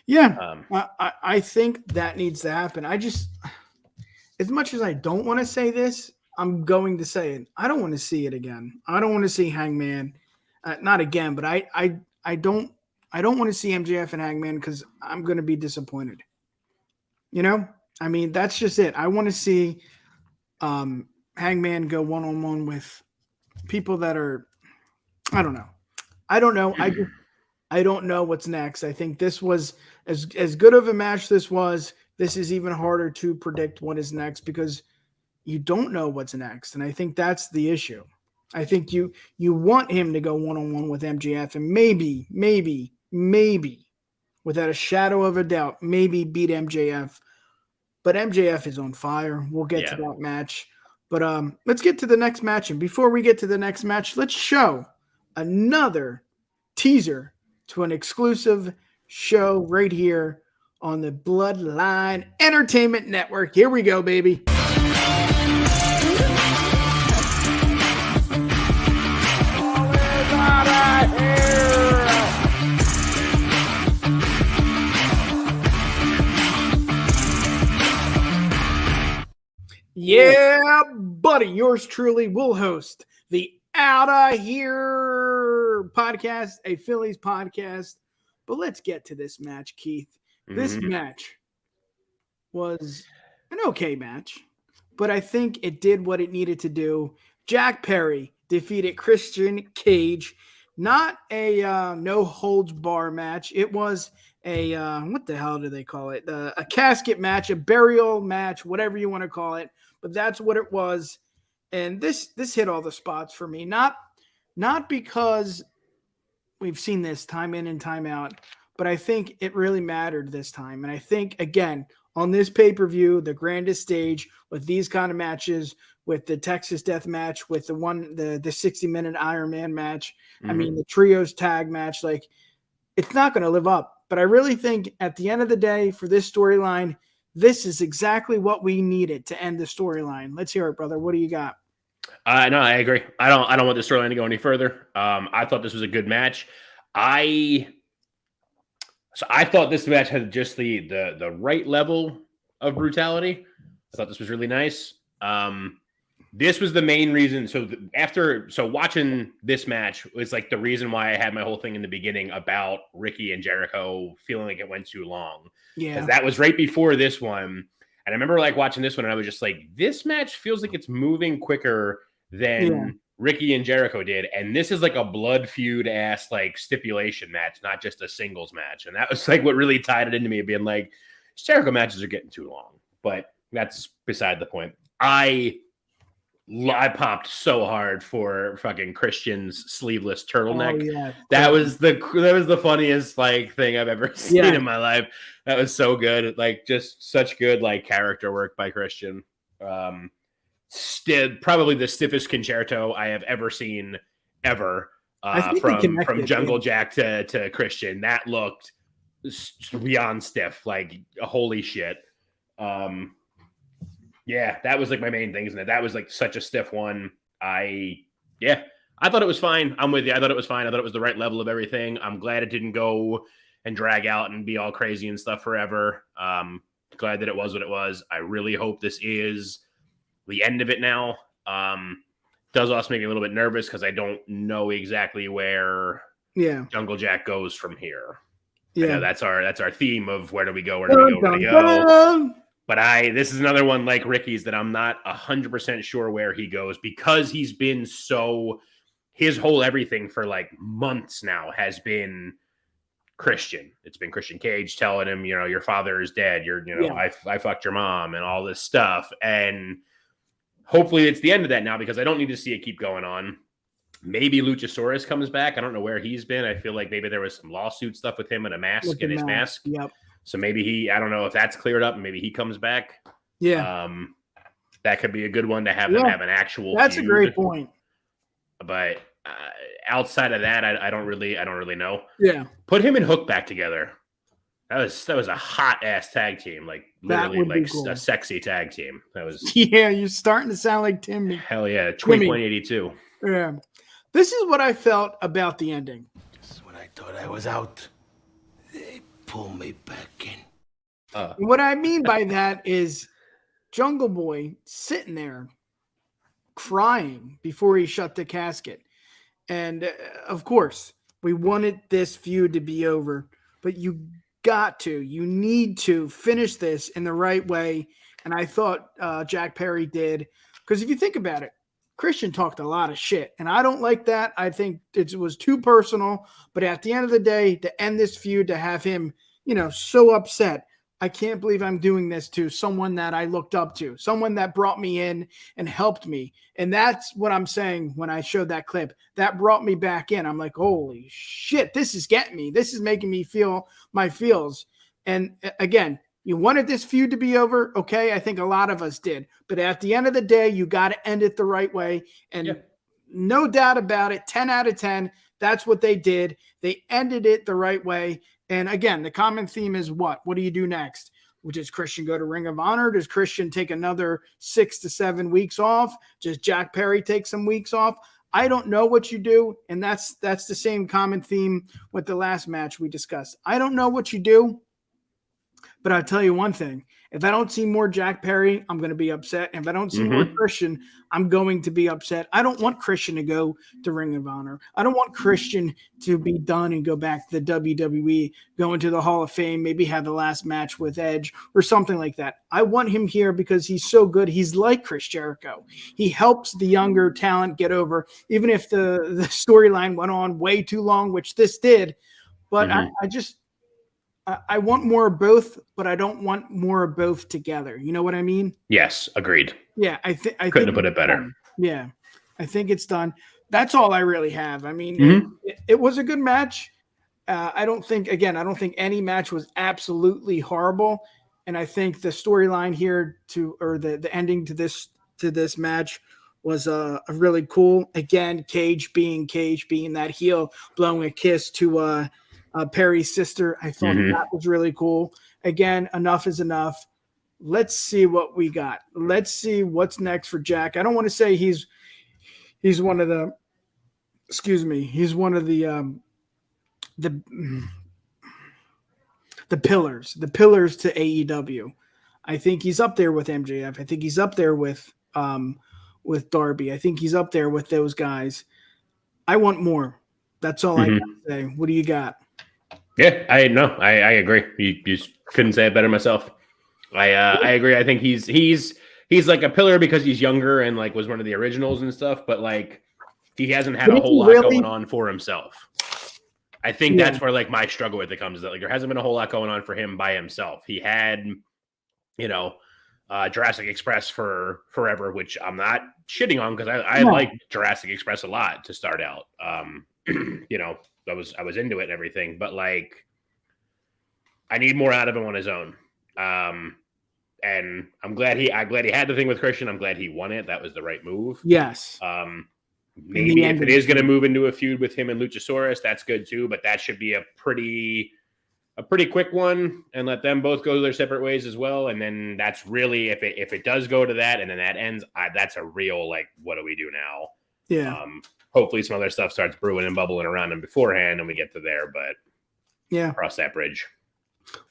Yeah, I think that needs to happen. As much as I don't want to say this, I'm going to say it. I don't want to see it again. I don't want to see Hangman, not again, but I don't want to see MJF and Hangman because I'm going to be disappointed. I mean, that's just it. I want to see Hangman go one-on-one with people that are, I don't know. I don't know what's next. I think this was as good of a match this is even harder to predict what is next because you don't know what's next. And I think that's the issue. I think you want him to go one-on-one with MJF and maybe, without a shadow of a doubt, maybe beat MJF. But MJF is on fire. We'll get to that match. But let's get to the next match. And before we get to the next match, let's show another teaser to an exclusive show right here on the Bloodline Entertainment Network. Here we go, baby. Yeah, buddy. Yours truly will host the Outta Here podcast, a Phillies podcast. But let's get to this match, Keith. This match was an okay match, but I think it did what it needed to do. Jack Perry defeated Christian Cage. Not a no holds bar match. It was a what the hell do they call it? A casket match, a burial match, whatever you want to call it. But that's what it was. And this hit all the spots for me. Not because we've seen this time in and time out, but I think it really mattered this time. And I think, again, on this pay-per-view, the grandest stage with these kind of matches, with the Texas Death Match, with the 60-minute Iron Man match, I mean, the trios tag match, like, it's not going to live up. But I really think at the end of the day, for this storyline, this is exactly what we needed to end the storyline. Let's hear it, brother. What do you got? No, I agree. I don't want the storyline to go any further. I thought this was a good match. I thought this match had just the right level of brutality. I thought this was really nice. This was the main reason. So watching this match was like the reason why I had my whole thing in the beginning about Ricky and Jericho feeling like it went too long. Yeah, because that was right before this one. And I remember like watching this one and I was just like, this match feels like it's moving quicker than Ricky and Jericho did. And this is like a blood feud ass like stipulation match, not just a singles match. And that was like what really tied it into me, being like, Jericho matches are getting too long. But that's beside the point. I popped so hard for fucking Christian's sleeveless turtleneck. Oh, yeah. That was the funniest like thing I've ever seen in my life. That was so good. Like just such good like character work by Christian. Probably the stiffest concerto I have ever seen ever. From Jungle Jack to Christian. That looked beyond stiff. Like holy shit. Yeah, that was like my main things, and that was like such a stiff one. I thought it was fine. I'm with you. I thought it was fine. I thought it was the right level of everything. I'm glad it didn't go and drag out and be all crazy and stuff forever. Glad that it was what it was. I really hope this is the end of it now. Does also make me a little bit nervous because I don't know exactly where Jungle Jack goes from here. Yeah, I know that's our theme of where do we go? Where do we go? But this is another one like Ricky's that I'm not 100% sure where he goes because he's been his whole everything for like months now has been Christian. It's been Christian Cage telling him, your father is dead. I fucked your mom and all this stuff. And hopefully it's the end of that now because I don't need to see it keep going on. Maybe Luchasaurus comes back. I don't know where he's been. I feel like maybe there was some lawsuit stuff with him and a mask and his mask. Yep. So maybe I don't know if that's cleared up and maybe he comes back. Yeah. That could be a good one to have them have an actual That's feud. A great point. But outside of that, I don't really know. Yeah. Put him and Hook back together. That was a hot ass tag team. Like literally like cool. A sexy tag team. That was Yeah, you're starting to sound like Timmy. Hell yeah. 20.82. Yeah. This is what I felt about the ending. Just when I thought I was out, they pull me back in. What I mean by that is Jungle Boy sitting there crying before he shut the casket. And of course, we wanted this feud to be over, but you need to finish this in the right way. And I thought Jack Perry did, because if you think about it, Christian talked a lot of shit, and I don't like that. I think it was too personal, but at the end of the day, to end this feud, to have him, so upset, I can't believe I'm doing this to someone that I looked up to, someone that brought me in and helped me. And that's what I'm saying when I showed that clip. That brought me back in. I'm like, holy shit, this is getting me. This is making me feel my feels. And again, You wanted this feud to be over. Okay. I think a lot of us did. But at the end of the day, you got to end it the right way. And no doubt about it, 10 out of 10, that's what they did. They ended it the right way. And again, the common theme is what? What do you do next? Does Christian go to Ring of Honor? Does Christian take another 6 to 7 weeks off? Does Jack Perry take some weeks off? I don't know what you do. And that's the same common theme with the last match we discussed. I don't know what you do. But I'll tell you one thing. If I don't see more Jack Perry, I'm going to be upset. If I don't see more Christian, I'm going to be upset. I don't want Christian to go to Ring of Honor. I don't want Christian to be done and go back to the WWE, go into the Hall of Fame, maybe have the last match with Edge or something like that. I want him here because he's so good. He's like Chris Jericho. He helps the younger talent get over, even if the storyline went on way too long, which this did. But I want more of both, but I don't want more of both together. You know what I mean? Yes, agreed. Yeah, I couldn't have put it better. Yeah, I think it's done. That's all I really have. I mean, it was a good match. I don't think any match was absolutely horrible, and I think the storyline here the ending to this match was a really cool. Again, Cage being that heel, blowing a kiss to Perry's sister. I thought that was really cool. Again, enough is enough. Let's see what we got. Let's see what's next for Jack. I don't want to say he's one of the pillars to AEW. I think he's up there with MJF. I think he's up there with Darby. I think he's up there with those guys. I want more. That's all I got to say. What do you got? Yeah, I agree. You just couldn't say it better myself. I agree. I think he's like a pillar because he's younger and like was one of the originals and stuff, but like he hasn't had a whole lot going on for himself. I think that's where like my struggle with it comes, that like there hasn't been a whole lot going on for him by himself. He had, Jurassic Express for forever, which I'm not shitting on because I like Jurassic Express a lot to start out. I was into it and everything, but like I need more out of him on his own. And I'm glad he had the thing with Christian. I'm glad he won it. That was the right move. Yes. Maybe if it is going to move into a feud with him and Luchasaurus, that's good too, but that should be a pretty quick one and let them both go their separate ways as well. And then that's really, if it does go to that and then that ends, that's a real, like, what do we do now? Yeah. Hopefully some other stuff starts brewing and bubbling around him beforehand and we get to there, but cross that bridge.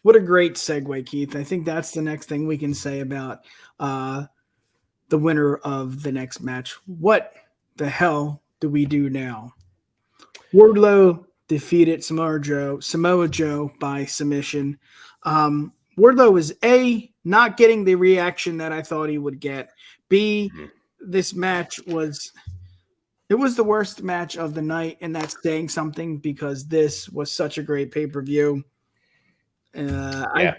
What a great segue, Keith. I think that's the next thing we can say about the winner of the next match. What the hell do we do now? Wardlow defeated Samoa Joe by submission. Wardlow was A, not getting the reaction that I thought he would get. B, this match was the worst match of the night, and that's saying something because this was such a great pay-per-view. I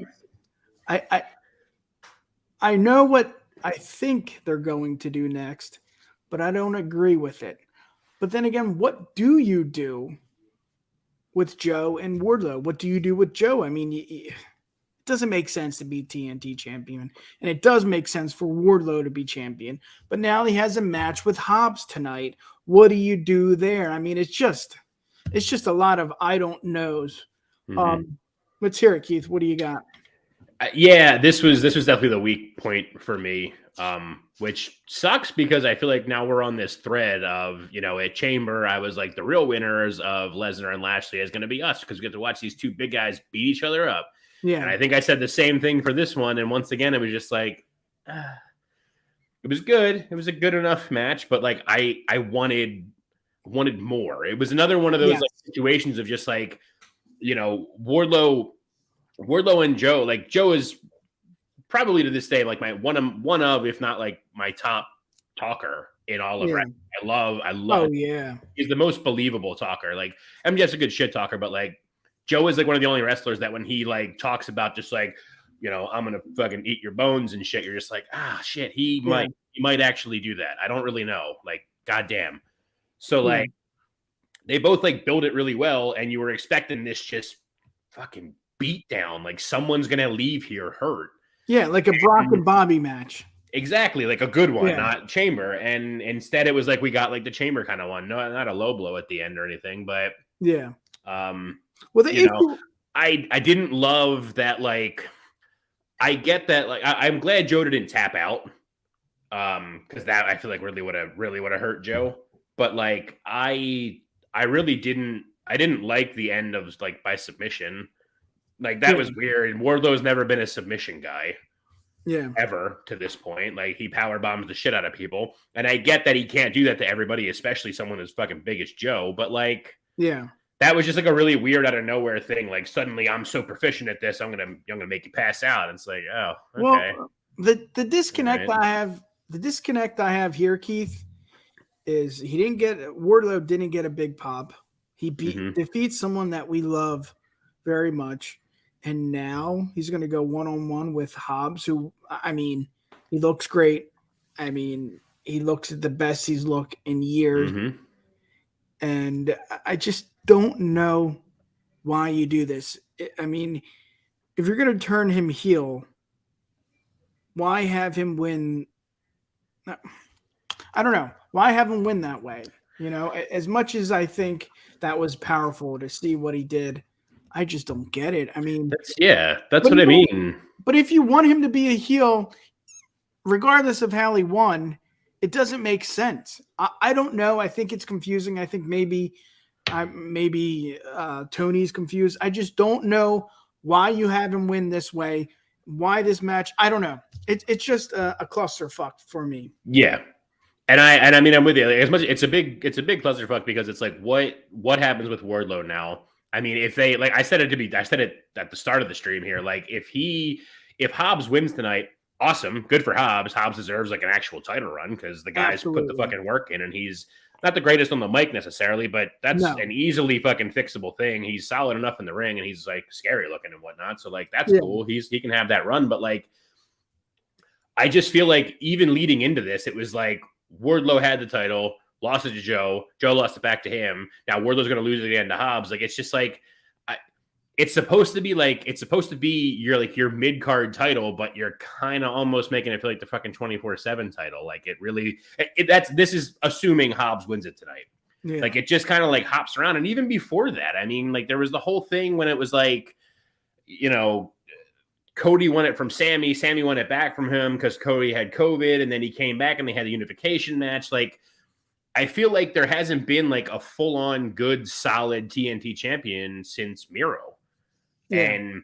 know what I think they're going to do next, but I don't agree with it. But then again, what do you do with Joe and Wardlow? What do you do with Joe? I mean, it doesn't make sense to be TNT champion, and it does make sense for Wardlow to be champion. But now he has a match with Hobbs tonight. What do you do there? I mean, it's just a lot of I don't knows. Let's hear it, Keith. What do you got? This was definitely the weak point for me, which sucks because I feel like now we're on this thread of, at Chamber, I was like the real winners of Lesnar and Lashley is going to be us because we get to watch these two big guys beat each other up. Yeah. And I think I said the same thing for this one. And once again, it was just like, it was good. It was a good enough match, but like I wanted more. It was another one of those like situations of just like, Wardlow and Joe. Like Joe is probably to this day like my one of if not like my top talker in all of wrestling. I love. Oh yeah, he's the most believable talker. Like MJF's a good shit talker, but like Joe is like one of the only wrestlers that when he like talks about just like, I'm gonna fucking eat your bones and shit, you're just like, shit, he might actually do that. I don't really know. Like, goddamn. So like they both like build it really well, and you were expecting this just fucking beat down. Like someone's gonna leave here hurt. Yeah, like a Brock and Bobby match. Exactly, like a good one, Yeah. not Chamber. And instead it was like we got like the Chamber kind of one. No, not a low blow at the end or anything, but yeah. Well, I didn't love that. Like, I get that. Like, I'm glad Joe didn't tap out. Because that I feel like really would have hurt Joe. But like, I really didn't. I didn't like the end of like by submission. Like that was weird. Wardlow's never been a submission guy. Yeah. Ever to this point. Like he power bombs the shit out of people. And I get that he can't do that to everybody, especially someone as fucking big as Joe. But like, yeah, that was just like a really weird out of nowhere thing. Like suddenly I'm so proficient at this, I'm gonna make you pass out. And it's like, oh, okay. Well, the disconnect I have here, Keith, is Wardlow didn't get a big pop. He defeats someone that we love very much. And now he's going to go one-on-one with Hobbs, who, I mean, he looks great. I mean, he looks at the best he's looked in years. And I just don't know why you do this. I mean, if you're going to turn him heel, why have him win? I don't know. Why have him win that way? You know, as much as I think that was powerful to see what he did, I just don't get it. I mean, that's what I mean. But if you want him to be a heel, regardless of how he won, it doesn't make sense. I don't know. I think it's confusing. I think maybe Tony's confused. I just don't know why you have him win this way. Why this match? I don't know. It's just a clusterfuck for me. Yeah. And I mean, I'm with you. As much it's a big clusterfuck because it's like what happens with Wardlow now? I mean, if they I said it at the start of the stream here. Like if Hobbs wins tonight, awesome, good for Hobbs. Hobbs deserves like an actual title run because the guys put the fucking work in, and he's not the greatest on the mic necessarily, but that's an easily fucking fixable thing. He's solid enough in the ring, and he's like scary looking and whatnot. So like that's cool. He can have that run, but like I just feel like even leading into this, it was like Wardlow had the title. Lost it to Joe. Joe lost it back to him. Now Wardlow's going to lose it again to Hobbs. Like it's just like it's supposed to be your mid card title, but you're kind of almost making it feel like the fucking 24/7 title. Like it really this is assuming Hobbs wins it tonight. Yeah. Like it just kind of like hops around. And even before that, I mean, like there was the whole thing when it was like, you know, Cody won it from Sammy. Sammy won it back from him because Cody had COVID, and then he came back and they had a unification match. Like. I feel like there hasn't been like a full-on good, solid TNT champion since Miro. Yeah. And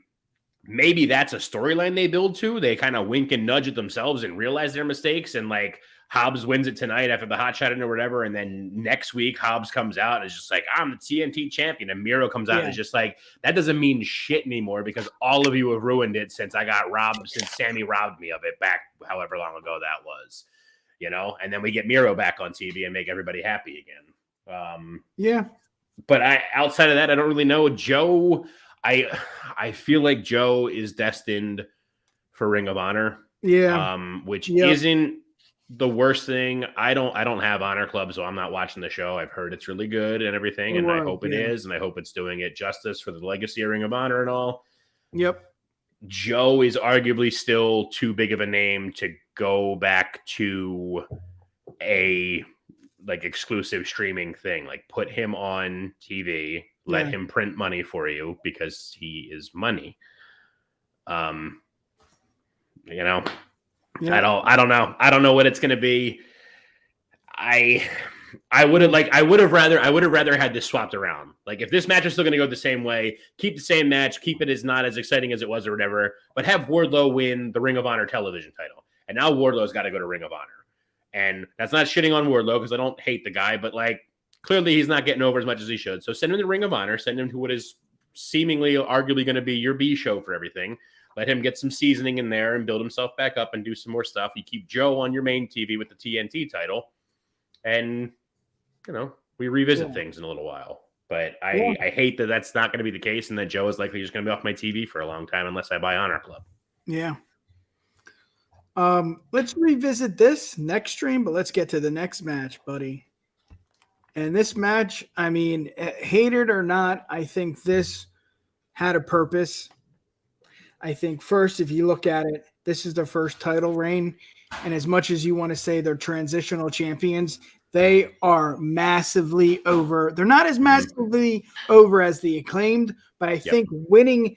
maybe that's a storyline they build to. They kind of wink and nudge at themselves and realize their mistakes. And like Hobbs wins it tonight after the hot shot or whatever. And then next week Hobbs comes out and is just like, I'm the TNT champion. And Miro comes out and is just like, that doesn't mean shit anymore because all of you have ruined it since Sammy robbed me of it back however long ago that was. You know, and then we get Miro back on TV and make everybody happy again. But outside of that, I don't really know. Joe, I feel like Joe is destined for Ring of Honor. Yeah. Which isn't the worst thing. I don't have Honor Club, so I'm not watching the show. I've heard it's really good and everything, and I hope it is, and I hope it's doing it justice for the legacy of Ring of Honor and all. Yep. Joe is arguably still too big of a name to go back to a like exclusive streaming thing. Like put him on TV, let him print money for you because he is money. You know, I don't know. I don't know what it's going to be. I would have rather had this swapped around. Like if this match is still going to go the same way, keep the same match, keep it as not as exciting as it was or whatever, but have Wardlow win the Ring of Honor television title. And now Wardlow's got to go to Ring of Honor. And that's not shitting on Wardlow because I don't hate the guy, but like clearly he's not getting over as much as he should. So send him to Ring of Honor, send him to what is seemingly arguably going to be your B show for everything. Let him get some seasoning in there and build himself back up and do some more stuff. You keep Joe on your main TV with the TNT title. And, you know, we revisit things in a little while. But I hate that that's not going to be the case and that Joe is likely just going to be off my TV for a long time unless I buy Honor Club. Yeah. Let's revisit this next stream, but let's get to the next match, buddy. And this match, I mean, hate it or not, I think this had a purpose. I think first, if you look at it, this is their first title reign. And as much as you want to say they're transitional champions, they are massively over. They're not as massively over as the Acclaimed, but I think winning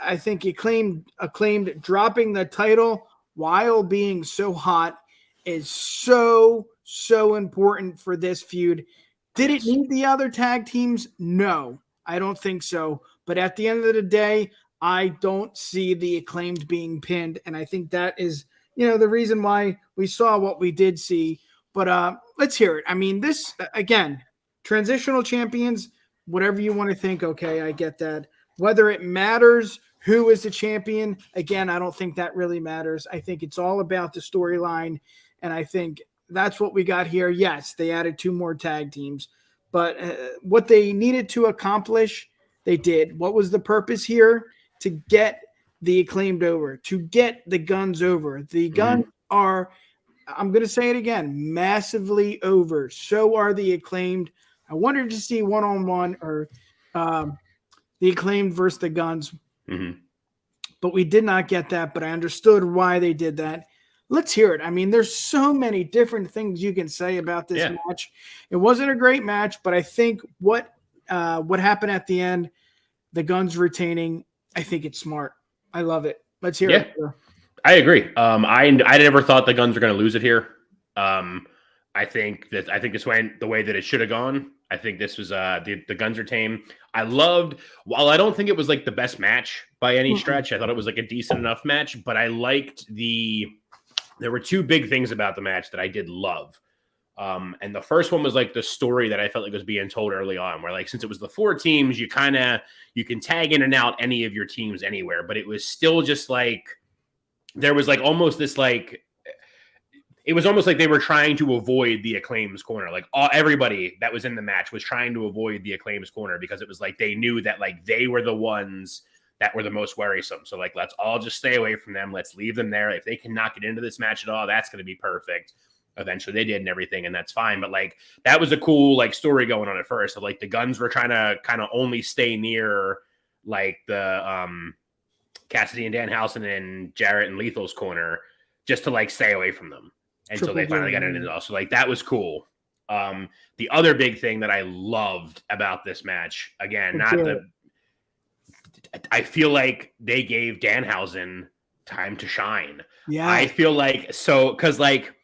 acclaimed dropping the title while being so hot is so important for this feud. Did it need the other tag teams? No, I don't think so. But at the end of the day, I don't see the Acclaimed being pinned, and I think that is, the reason why we saw what we did see. But let's hear it. I mean, this, again, transitional champions, whatever you want to think, okay, I get that. Whether it matters who is the champion, again, I don't think that really matters. I think it's all about the storyline, and I think that's what we got here. Yes, they added 2 more tag teams, but what they needed to accomplish, they did. What was the purpose here? To get the Acclaimed over, to get the Guns over. The Guns are, I'm going to say it again, massively over. So are the Acclaimed. I wanted to see one-on-one or the Acclaimed versus the Guns, but we did not get that, but I understood why they did that. Let's hear it. I mean, there's so many different things you can say about this match. It wasn't a great match, but I think what happened at the end, the Guns retaining, I think it's smart. I love it. Let's hear it. I agree. I never thought the Guns were going to lose it here. I think this went the way that it should have gone. I think this was the Guns retain. While I don't think it was like the best match by any stretch, I thought it was like a decent enough match, but I liked there were 2 big things about the match that I did love. And the first one was like the story that I felt like was being told early on, where like, since it was the 4 teams, you can tag in and out any of your teams anywhere, but it was still just like, there was like almost this, like, it was almost like they were trying to avoid the Acclaim's corner. Like everybody that was in the match was trying to avoid the Acclaim's corner because it was like, they knew that like they were the ones that were the most worrisome. So like, let's all just stay away from them. Let's leave them there. If they can not get into this match at all, that's going to be perfect. Eventually they did and everything, and that's fine. But like, that was a cool like story going on at first. So like the Guns were trying to kind of only stay near like the Cassidy and Danhausen and Jarrett and Lethal's corner just to like stay away from them until they finally got into it all. So like, that was cool. The other big thing that I loved about this match, again, I feel like they gave Danhausen time to shine. Yeah. I feel like because like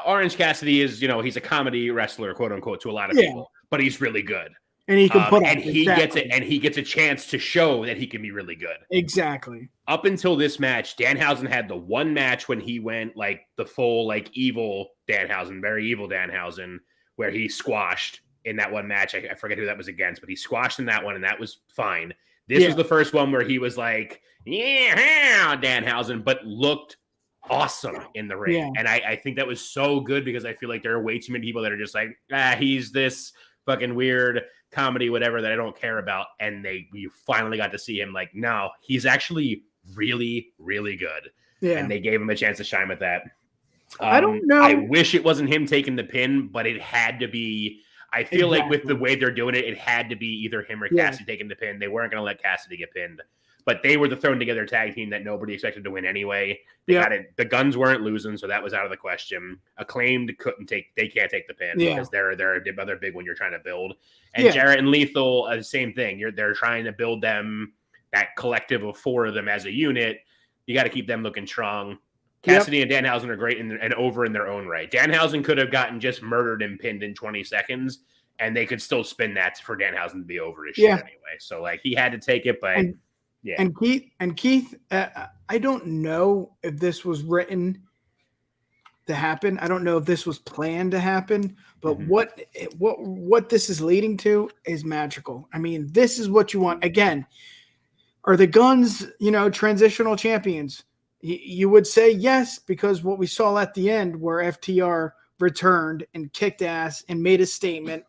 Orange Cassidy is, he's a comedy wrestler, quote unquote, to a lot of people, but he's really good. And he can he gets a chance to show that he can be really good. Exactly. Up until this match, Danhausen had the one match when he went like the full like evil Danhausen, very evil Danhausen, where he squashed in that one match. I forget who that was against, but he squashed in that one, and that was fine. This was the first one where he was like, yeah, Danhausen, but looked awesome in the ring. And I think that was so good because I feel like there are way too many people that are just like, he's this fucking weird comedy, whatever, that I don't care about. And we finally got to see him like, no, he's actually really, really good. Yeah. And they gave him a chance to shine with that. I don't know. I wish it wasn't him taking the pin, but it had to be. I feel like with the way they're doing it, it had to be either him or Cassidy taking the pin. They weren't going to let Cassidy get pinned. But they were the thrown together tag team that nobody expected to win anyway. They got it. The Guns weren't losing, so that was out of the question. Acclaimed they can't take the pin because they're another big one you're trying to build. And Jarrett and Lethal, the same thing. They're trying to build them, that collective of 4 of them as a unit. You got to keep them looking strong. Cassidy and Danhausen are great and over in their own right. Danhausen could have gotten just murdered and pinned in 20 seconds, and they could still spin that for Danhausen to be over his shit anyway. So like, he had to take it, but. And Keith, I don't know if this was written to happen. I don't know if this was planned to happen, but what this is leading to is magical. I mean, this is what you want. Again, are the Guns, transitional champions? You would say yes, because what we saw at the end where FTR returned and kicked ass and made a statement.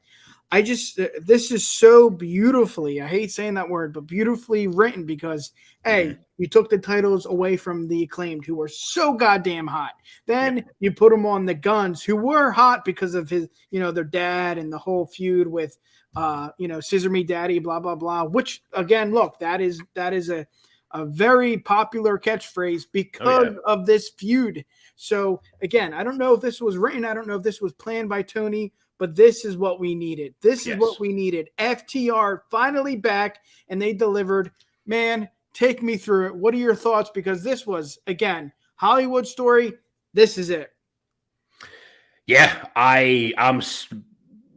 This is so beautifully, I hate saying that word, but beautifully written because, you took the titles away from the Acclaimed, who were so goddamn hot. Then you put them on the Guns, who were hot because of his, their dad and the whole feud with, Scissor Me Daddy, blah, blah, blah, which, again, look, that is a a very popular catchphrase because of this feud. So again, I don't know if this was written. I don't know if this was planned by Tony, but this is what we needed. This is what we needed. FTR finally back, and they delivered. Man, take me through it. What are your thoughts? Because this was, again, Hollywood story. This is it. Yeah,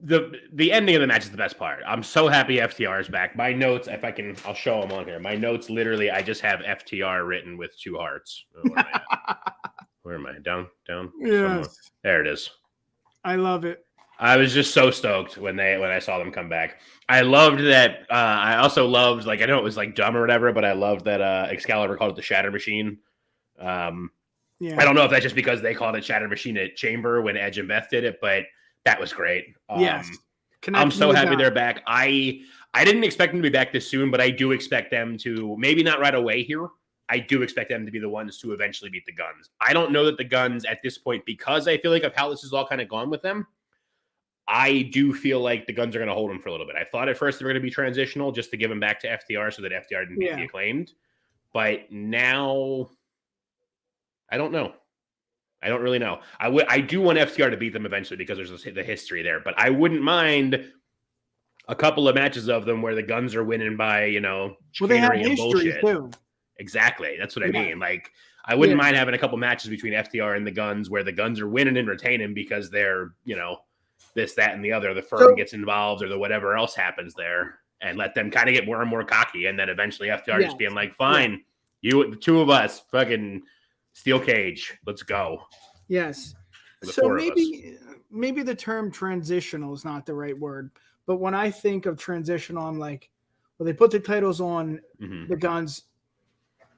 the ending of the match is the best part. I'm so happy FTR is back. My notes, if I can, I'll show them on here. My notes, literally, I just have FTR written with 2 hearts. Oh, where am I at? Where am I? Down? Yes. There it is. I love it. I was just so stoked when I saw them come back. I loved that. I also loved, like, I know it was like dumb or whatever, but I loved that Excalibur called it the Shatter Machine. I don't know if that's just because they called it Shatter Machine at Chamber when Edge and Beth did it, but that was great. Yes. I'm so happy they're back. I didn't expect them to be back this soon, but I do expect them to, maybe not right away here. I do expect them to be the ones to eventually beat the Guns. I don't know that the Guns at this point, because I feel like of how this is all kind of gone with them, I do feel like the Guns are going to hold them for a little bit. I thought at first they were going to be transitional just to give them back to FTR so that FTR didn't beat the Acclaimed. But now, I don't know. I don't really know. I do want FTR to beat them eventually because there's the history there. But I wouldn't mind a couple of matches of them where the Guns are winning by, they have history bullshit. too. Exactly. That's what I mean. Like, I wouldn't mind having a couple matches between FTR and the Guns where the Guns are winning and retaining because they're, this, that, and the other. The firm gets involved or the whatever else happens there, and let them kind of get more and more cocky. And then eventually FTR just being like, fine, you, the 2 of us, fucking steel cage, let's go. Yes. So maybe the term transitional is not the right word, but when I think of transitional, I'm like, well, they put the titles on the Guns,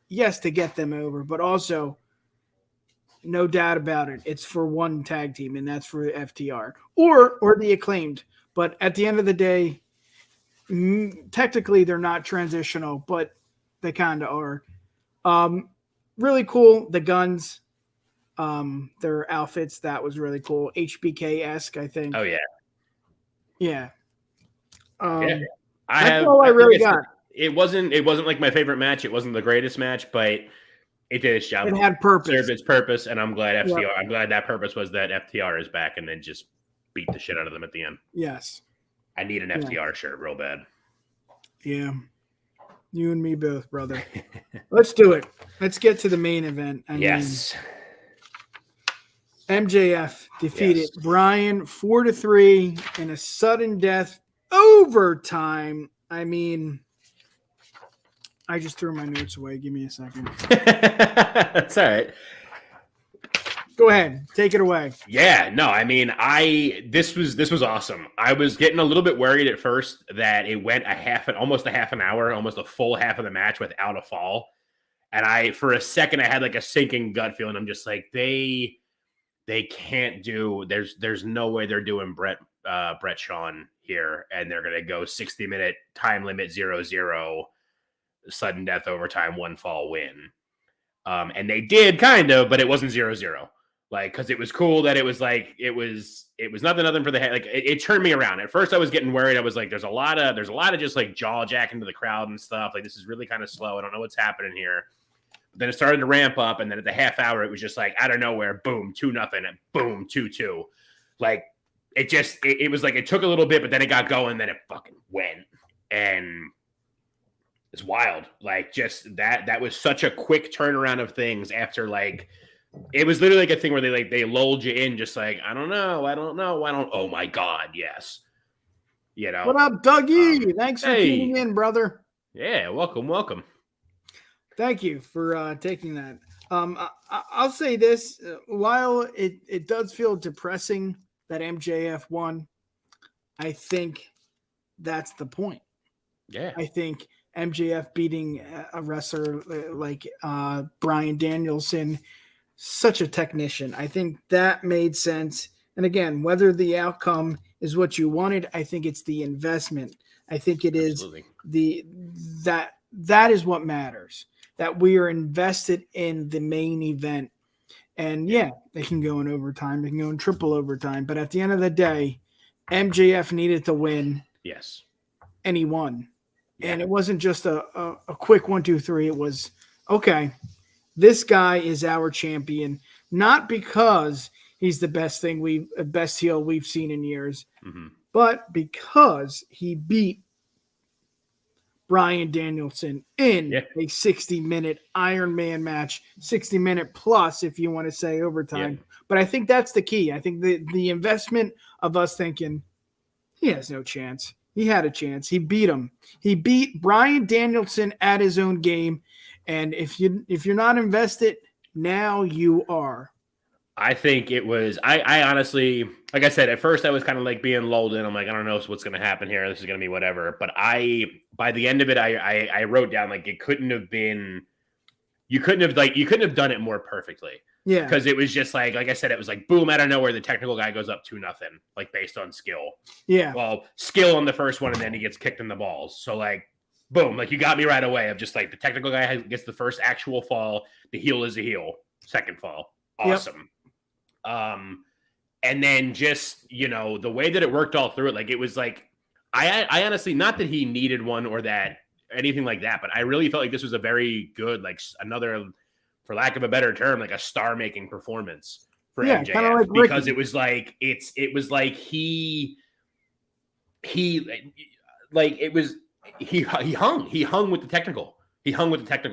yes, to get them over, but also, no doubt about it, it's for one tag team, and that's for FTR or the Acclaimed. But at the end of the day, technically they're not transitional, but they kind of are. Really cool. The Guns, their outfits, that was really cool. HBK-esque, I think. Oh yeah. Yeah. That's all I really got. It wasn't like my favorite match. It wasn't the greatest match, but it did its job. It had purpose. Served its purpose, and I'm glad FTR. Yep. I'm glad that purpose was that FTR is back, and then just beat the shit out of them at the end. Yes. I need an FTR shirt real bad. Yeah. You and me both, brother. Let's do it. Let's get to the main event. Yes. MJF defeated Bryan 4-3 in a sudden death overtime. I mean, I just threw my notes away. Give me a second. That's all right. Go ahead. Take it away. Yeah, no, I mean, this was awesome. I was getting a little bit worried at first that it went almost a half an hour, almost a full half of the match without a fall. And for a second, I had like a sinking gut feeling. I'm just like, they can't do, there's no way they're doing Brett Shawn here. And they're going to go 60-minute time limit 0-0, sudden death overtime, 1 fall win. And they did kind of, but it wasn't 0-0. Like, because it was cool that it was like it was nothing for the head. Like it turned me around. At first, I was getting worried. I was like, there's a lot of just like jaw jacking to the crowd and stuff. Like, this is really kind of slow. I don't know what's happening here. But then it started to ramp up, and then at the half hour, it was just like out of nowhere, boom, 2-0, and boom, 2-2. Like it was like it took a little bit, but then it got going, then it fucking went, and it's wild. Like, just that was such a quick turnaround of things after, like, it was literally like a thing where they lulled you in, just like, I don't know. Oh my God. Yes. What up, Dougie? Thanks for tuning in, brother. Yeah. Welcome. Thank you for taking that. I'll say this, while it does feel depressing that MJF won, I think that's the point. Yeah. I think MJF beating a wrestler like Bryan Danielson, such a technician. I think that made sense. And again, whether the outcome is what you wanted, I think it's the investment. I think it Absolutely. is that is what matters, that we are invested in the main event. And yeah, they can go in overtime, they can go in triple overtime, but at the end of the day, MJF needed to win. Yes. And he won. And it wasn't just a quick 1, 2, 3. It was, okay, this guy is our champion, not because he's the best heel we've seen in years, but because he beat Bryan Danielson in a 60-minute Iron Man match, 60-minute plus, if you want to say overtime. But I think that's the key. I think the investment of us thinking he has no chance. He had a chance. He beat him. He beat Bryan Danielson at his own game. And if you're not invested, now you are. I think it was. I honestly, like I said, at first I was kind of like being lulled in. I'm like, I don't know what's going to happen here. This is going to be whatever. But by the end of it, I wrote down like it couldn't have been. You couldn't have done it more perfectly. Yeah, because it was just like I said, it was like boom out of nowhere. The technical guy goes up 2-0, like based on skill. Yeah, well, skill on the first one, and then he gets kicked in the balls. So like, boom, like you got me right away. Of just like the technical guy gets the first actual fall. The heel is a heel. Second fall, awesome. Yep. And then just, the way that it worked all through it, like it was like, I honestly, not that he needed one or that anything like that, but I really felt like this was a very good, like another, for lack of a better term, like a star making performance for MJF, like because it was like, he hung with the technical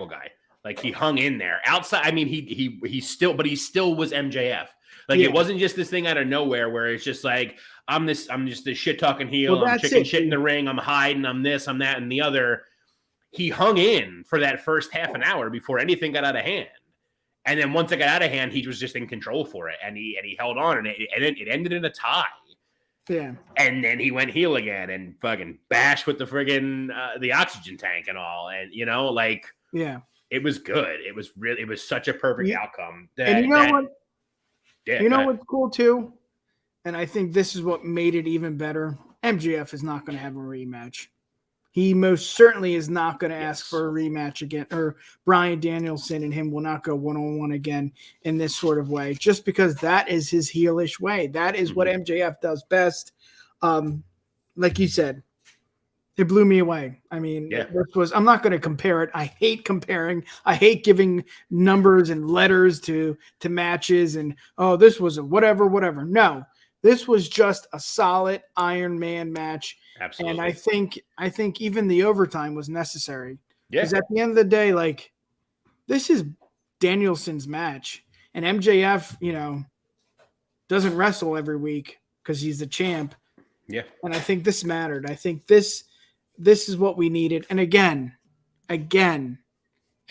guy. Like he hung in there outside. I mean, he still was MJF. Like it wasn't just this thing out of nowhere where it's just like, I'm just this shit talking heel. I'm chicken shit in the ring. I'm hiding. I'm this, I'm that, and the other. He hung in for that first half an hour before anything got out of hand. And then once it got out of hand, he was just in control for it. And he held on, and it ended in a tie. Yeah. And then he went heel again and fucking bashed with the friggin' the oxygen tank and all. And yeah. It was good. It was such a perfect outcome. And you know what? Yeah, you know what's cool too? And I think this is what made it even better. MJF is not going to have a rematch. He most certainly is not going to ask for a rematch again, or Bryan Danielson and him will not go one-on-one again in this sort of way, just because that is his heelish way. That is what MJF does best. Like you said, it blew me away. I mean, I'm not going to compare it. I hate comparing. I hate giving numbers and letters to matches and, this was a whatever. No, this was just a solid Iron Man match. Absolutely. And I think even the overtime was necessary. Yeah. Because at the end of the day, like, this is Danielson's match. And MJF, doesn't wrestle every week because he's the champ. Yeah. And I think this mattered. I think this is what we needed. And again,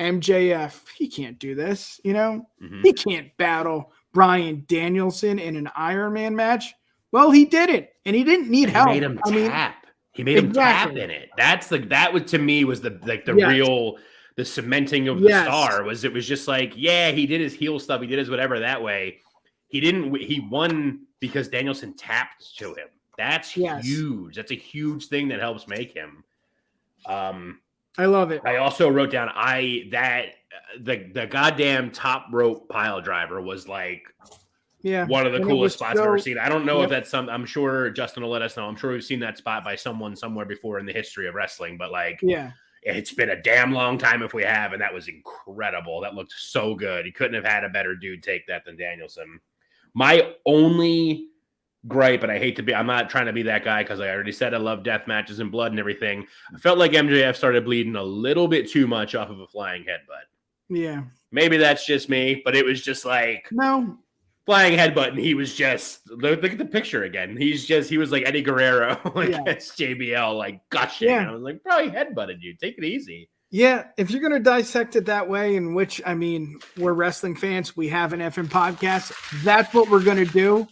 MJF, he can't do this, He can't battle Bryan Danielson in an Iron Man match. Well, he did it, and he didn't need help. He made him tap. He made him tap in it. To me was the real, the cementing of the star was, it was just like, he did his heel stuff. He did his whatever that way. He won because Danielson tapped to him. That's huge. That's a huge thing that helps make him. I love it. I also wrote down the goddamn top rope pile driver was like one of the coolest spots I've ever seen. I don't know if that's I'm sure Justin will let us know. I'm sure we've seen that spot by someone somewhere before in the history of wrestling, but it's been a damn long time if we have, and that was incredible. That looked so good. He couldn't have had a better dude take that than Danielson. My only gripe, and I'm not trying to be that guy because I already said I love death matches and blood and everything. I felt like MJF started bleeding a little bit too much off of a flying headbutt. Yeah. Maybe that's just me, but it was just like no flying headbutt, and he was just look at the picture again. He was like Eddie Guerrero against JBL, like gushing. Yeah. I was like, bro, he headbutted you. Take it easy. Yeah, if you're gonna dissect it that way, in which we're wrestling fans, we have an effing podcast. That's what we're gonna do.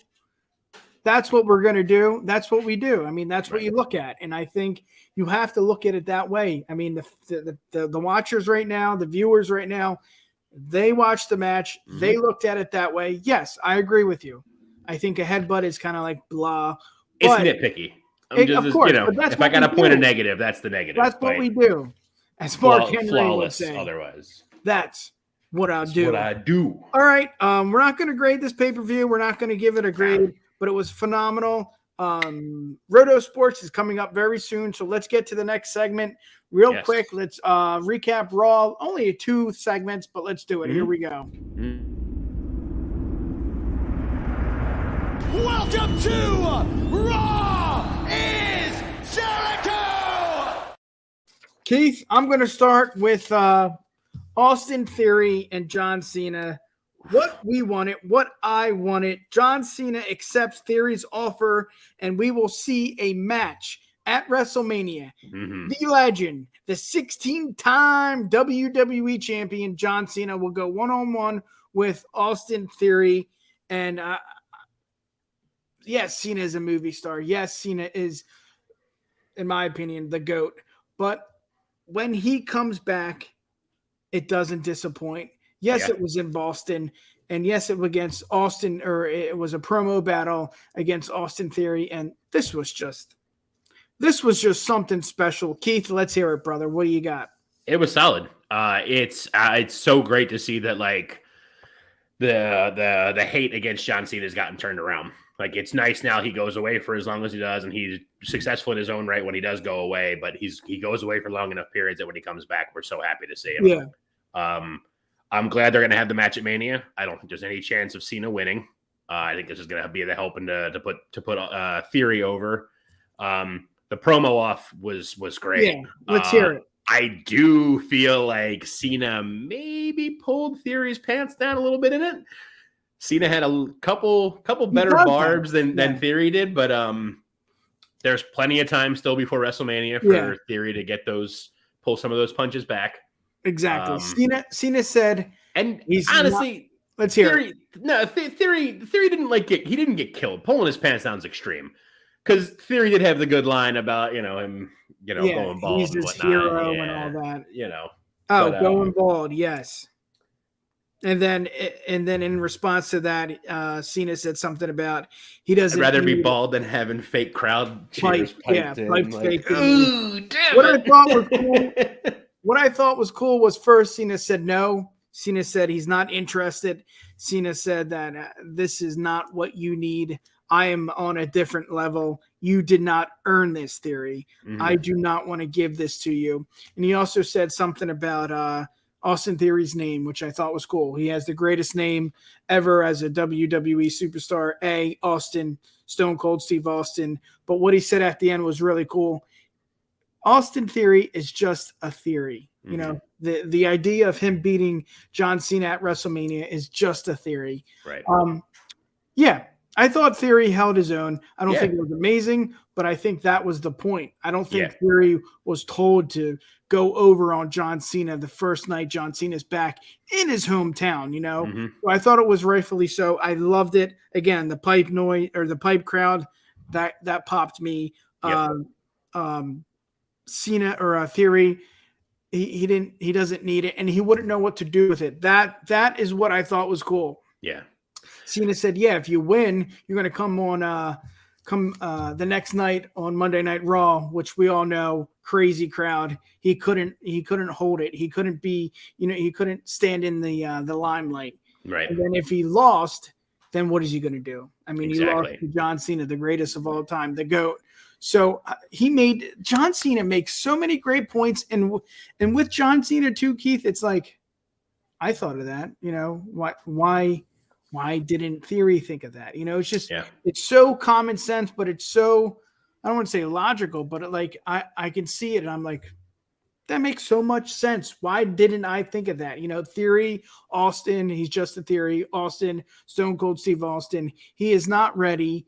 That's what we're going to do. That's what we do. That's what you look at. And I think you have to look at it that way. The watchers right now, the viewers right now, they watched the match. Mm-hmm. They looked at it that way. Yes, I agree with you. I think a headbutt is kind of like blah. It's nitpicky. If I got to point a negative, that's the negative. That's what we do. As Mark Henry would say. Otherwise. That's what I do. What I do. All right. We're not going to grade this pay-per-view. We're not going to give it a grade. But it was phenomenal. Roto Sports is coming up very soon, so let's get to the next segment. Real quick, let's recap Raw. Only 2 segments, but let's do it. Here we go. Welcome to Raw is Jericho! Keith, I'm going to start with Austin Theory and John Cena. What we wanted, what I wanted. John Cena accepts Theory's offer, and we will see a match at WrestleMania. The legend, the 16-time WWE champion, John Cena, will go one-on-one with Austin Theory. And yes, Cena is a movie star. Yes, Cena is, in my opinion, the GOAT. But when he comes back, it doesn't disappoint. Yes, it was in Boston. And yes, it was against Austin, or it was a promo battle against Austin Theory. And this was just something special. Keith, let's hear it, brother. What do you got? It was solid. It's so great to see that like the hate against John Cena has gotten turned around. Like, it's nice now he goes away for as long as he does, and he's successful in his own right when he does go away, but he goes away for long enough periods that when he comes back, we're so happy to see him. Yeah. I'm glad they're going to have the match at Mania. I don't think there's any chance of Cena winning. I think this is going to be the helping to put Theory over. The promo off was great. Yeah, let's hear it. I do feel like Cena maybe pulled Theory's pants down a little bit in it. Cena had a couple better barbs than Theory did, but there's plenty of time still before WrestleMania for Theory to pull some of those punches back. Exactly. Cena said, and he's honestly, let's hear it. No, Theory didn't get killed. Pulling his pants down is extreme, because Theory did have the good line about him going bald. He's his hero and all that. Going bald, yes. And then in response to that, Cena said something about he doesn't. I'd rather be bald than having fake crowd cheers piped in. Fake. Ooh, damn what I thought was cool. What I thought was cool was first Cena said no. Cena said he's not interested. Cena said that this is not what you need. I am on a different level. You did not earn this, Theory. I do not want to give this to you. And he also said something about Austin Theory's name, which I thought was cool. He has the greatest name ever as a WWE superstar, Austin, Stone Cold Steve Austin. But what he said at the end was really cool. Austin Theory is just a theory. You know, the idea of him beating John Cena at WrestleMania is just a theory. Right. I thought Theory held his own. I don't think it was amazing, but I think that was the point. I don't think Theory was told to go over on John Cena the first night John Cena's back in his hometown, So I thought it was rightfully so. I loved it. Again, the pipe noise or the pipe crowd, that popped me. Cena or Theory, he doesn't need it, and he wouldn't know what to do with it. That is what I thought was cool. Yeah. Cena said, if you win, you're going to come on the next night on Monday Night Raw, which we all know, crazy crowd. He couldn't hold it. He couldn't be, he couldn't stand in the limelight. Right. And then if he lost, then what is he going to do? I mean, exactly. He lost to John Cena, the greatest of all time, the GOAT. So John Cena makes so many great points. And with John Cena too, Keith, it's like, I thought of that, why didn't Theory think of that? It's just, it's so common sense, but it's so, I don't want to say logical, but I can see it and I'm like, that makes so much sense. Why didn't I think of that? Theory, Austin, he's just a Theory. Austin, Stone Cold Steve Austin, he is not ready.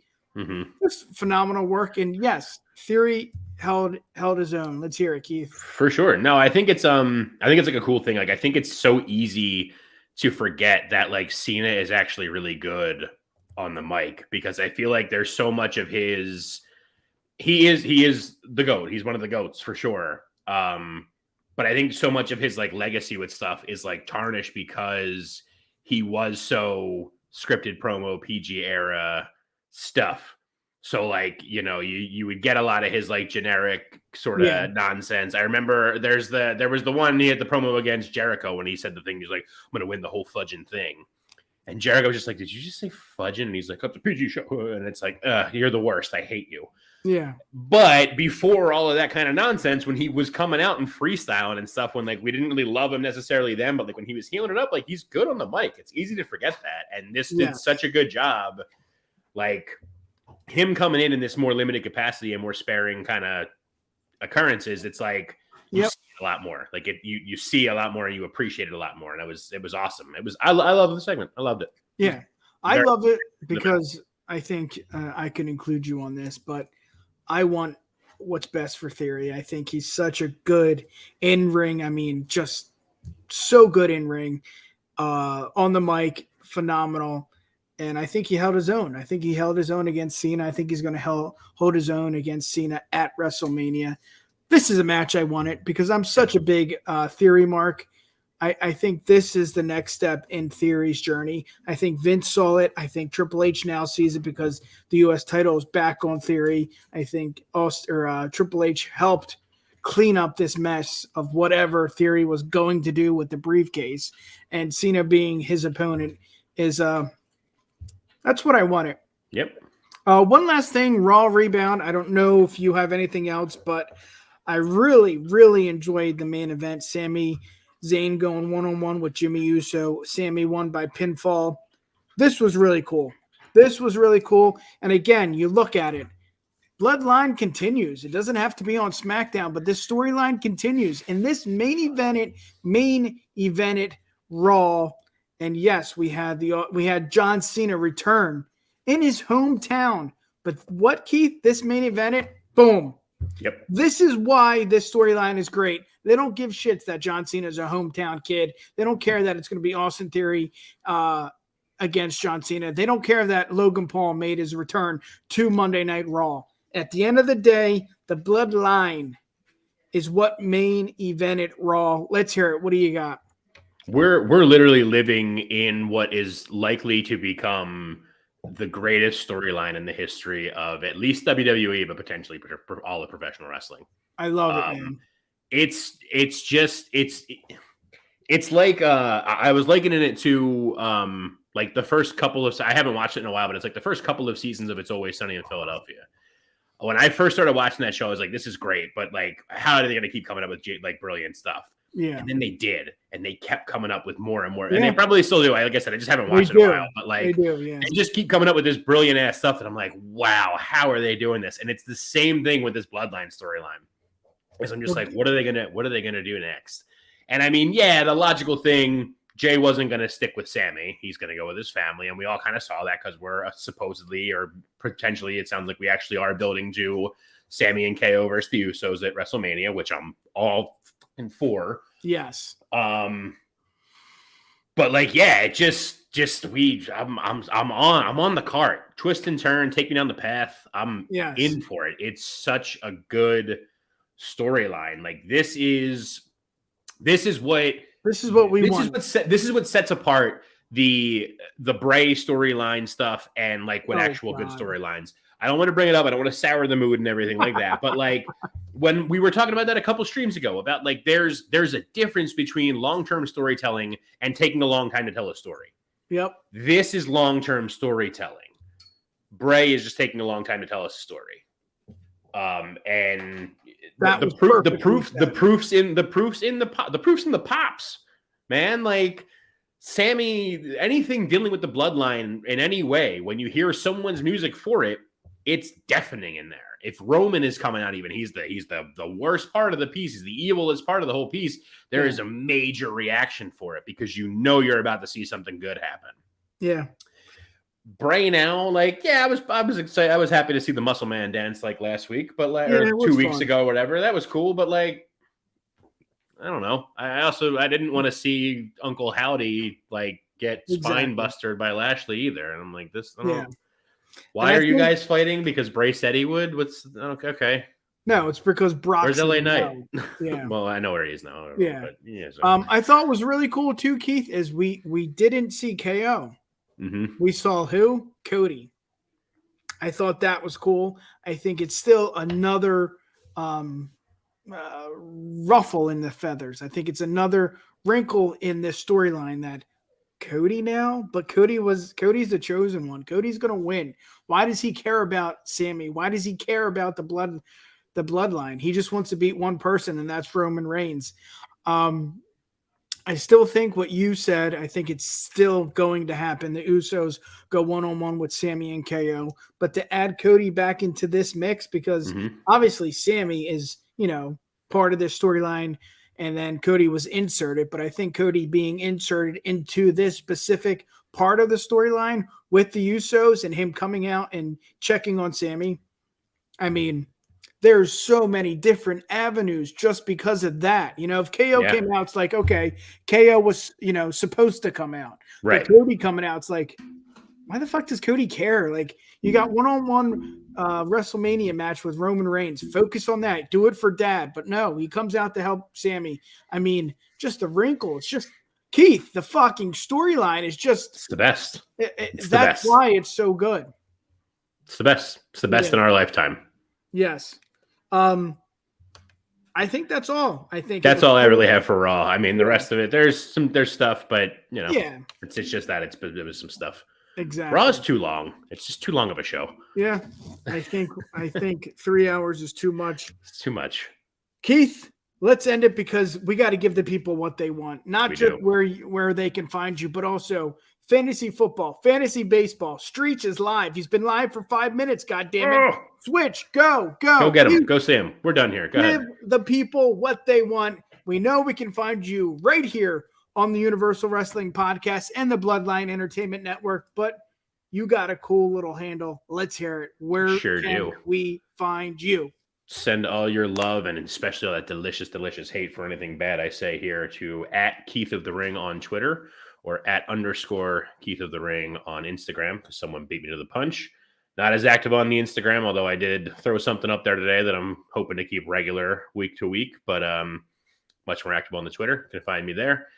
Just phenomenal work. And yes, Theory held his own. Let's hear it, Keith. For sure. No, I think it's like a cool thing. Like, I think it's so easy to forget that like Cena is actually really good on the mic, because I feel like there's so much of his, he is the GOAT. He's one of the GOATs for sure. But I think so much of his like legacy with stuff is like tarnished because he was so scripted promo PG era stuff. So like, you would get a lot of his like generic sort of nonsense. I remember there was the one he had the promo against Jericho when he said the thing. He's like, I'm going to win the whole fudging thing. And Jericho was just like, did you just say fudging? And he's like, that's a PG show. And it's like, you're the worst. I hate you. Yeah. But before all of that kind of nonsense, when he was coming out and freestyling and stuff, when like we didn't really love him necessarily then, but like when he was healing it up, like he's good on the mic. It's easy to forget that. And this did such a good job. Like him coming in this more limited capacity and more sparing kind of occurrences. It's like you see a lot more. Like you see a lot more and you appreciate it a lot more. And it was awesome. I love the segment. I loved it. Yeah. I love it because I think I can include you on this, but I want what's best for Theory. I think he's such a good in-ring. I mean, just so good in-ring. On the mic, phenomenal. And I think he held his own. I think he held his own against Cena. I think he's going to hold his own against Cena at WrestleMania. This is a match I wanted because I'm such a big Theory mark. I think this is the next step in Theory's journey. I think Vince saw it. I think Triple H now sees it because the U.S. title is back on Theory. I think Triple H helped clean up this mess of whatever Theory was going to do with the briefcase. And Cena being his opponent is that's what I wanted. Yep. One last thing, Raw Rebound. I don't know if you have anything else, but I really, really enjoyed the main event. Sami Zayn going one-on-one with Jimmy Uso. Sami won by pinfall. This was really cool. And again, you look at it. Bloodline continues. It doesn't have to be on SmackDown, but this storyline continues. And this main evented Raw. And yes, we had John Cena return in his hometown. But what, Keith? This main evented, boom. Yep. This is why this storyline is great. They don't give shits that John Cena is a hometown kid. They don't care that it's going to be Austin Theory against John Cena. They don't care that Logan Paul made his return to Monday Night Raw. At the end of the day, the Bloodline is what main evented Raw. Let's hear it. What do you got? We're literally living in what is likely to become the greatest storyline in the history of at least WWE, but potentially for all of professional wrestling. I love it, man. It's like I was likening it to like the first couple of, I haven't watched it in a while, but it's like the first couple of seasons of It's Always Sunny in Philadelphia. When I first started watching that show, I was like, this is great, but like, how are they going to keep coming up with like brilliant stuff? Yeah. And then they did, and they kept coming up with more and more. And they probably still do. Like I said, I just haven't watched it in a while, but like they just keep coming up with this brilliant ass stuff that I'm like, wow, how are they doing this? And it's the same thing with this Bloodline storyline. Because I'm just like, what are they gonna do next? And I mean, yeah, the logical thing, Jay wasn't gonna stick with Sami. He's gonna go with his family, and we all kind of saw that because we're supposedly or potentially, it sounds like we actually are building to Sami and KO versus the Usos at WrestleMania, which I'm all in for. Yes. But like, yeah, it I'm on the cart. Twist and turn, take me down the path. I'm in for it. It's such a good storyline. Like this is what we want. This is what sets apart the Bray storyline stuff and like what good storylines. I don't want to bring it up. I don't want to sour the mood and everything like that. But like when we were talking about that a couple streams ago about like there's a difference between long-term storytelling and taking a long time to tell a story. Yep. This is long-term storytelling. Bray is just taking a long time to tell us a story. And the proof's in the pops, man. Like Sami, anything dealing with the Bloodline in any way, when you hear someone's music for it, it's deafening in there. If Roman is coming out, even he's the worst part of the piece. He's the evilest part of the whole piece. There is a major reaction for it because you know you're about to see something good happen. Yeah. Bray now, like, yeah, I was excited. I was happy to see the Muscle Man dance like last week, but like, or 2 weeks ago, or whatever. That was cool, but like, I don't know. I didn't want to see Uncle Howdy like get spine busted by Lashley either. And I'm like, this. I don't know. Why are you guys fighting? Because Bray said he would. Okay. No, it's because Brock. Where's LA Knight? Yeah. Well, I know where he is now. Yeah. But, yeah so. I thought was really cool too, Keith, is we didn't see KO. Mm-hmm. We saw who? Cody. I thought that was cool. I think it's still another ruffle in the feathers. I think it's another wrinkle in this storyline that Cody now, but Cody's the chosen one. Cody's gonna win. Why does he care about Sammy? Why does he care about the bloodline? He just wants to beat one person, and that's Roman Reigns. I still think what you said, I think it's still going to happen. The Usos go one-on-one with Sammy and KO, but to add Cody back into this mix, because obviously Sammy is, part of this storyline, and then Cody was inserted, but I think Cody being inserted into this specific part of the storyline with the Usos and him coming out and checking on Sammy, I mean, there's so many different avenues just because of that. If KO came out, it's like, okay, KO was, supposed to come out. Right. But Cody coming out, it's like, why the fuck does Cody care? Like, you got one-on-one WrestleMania match with Roman Reigns. Focus on that. Do it for Dad. But no, he comes out to help Sammy. I mean, just the wrinkle. It's just, Keith, the fucking storyline is just. It's the best. That's why it's so good. It's the best. It's the best in our lifetime. Yes. I think that's all. I think that's all I really have for Raw. I mean, the rest of it, there's stuff, but it's just that it was some stuff. Exactly. Raw is too long. It's just too long of a show. Yeah, I think 3 hours is too much. It's too much. Keith, let's end it because we got to give the people what they want. Not just where they can find you, but also fantasy football, fantasy baseball. Streets is live. He's been live for 5 minutes. God damn it! Oh. Switch, go. Go get him. Go see him. We're done here. Go ahead. Give the people what they want. We know we can find you right here on the Universal Wrestling Podcast and the Bloodline Entertainment Network, but you got a cool little handle. Let's hear it. Where can we find you? Send all your love and especially all that delicious, delicious hate for anything bad I say here to @KeithOfTheRing on Twitter or @_Keith of the Ring on Instagram because someone beat me to the punch. Not as active on the Instagram, although I did throw something up there today that I'm hoping to keep regular week to week, but much more active on the Twitter. You can find me there.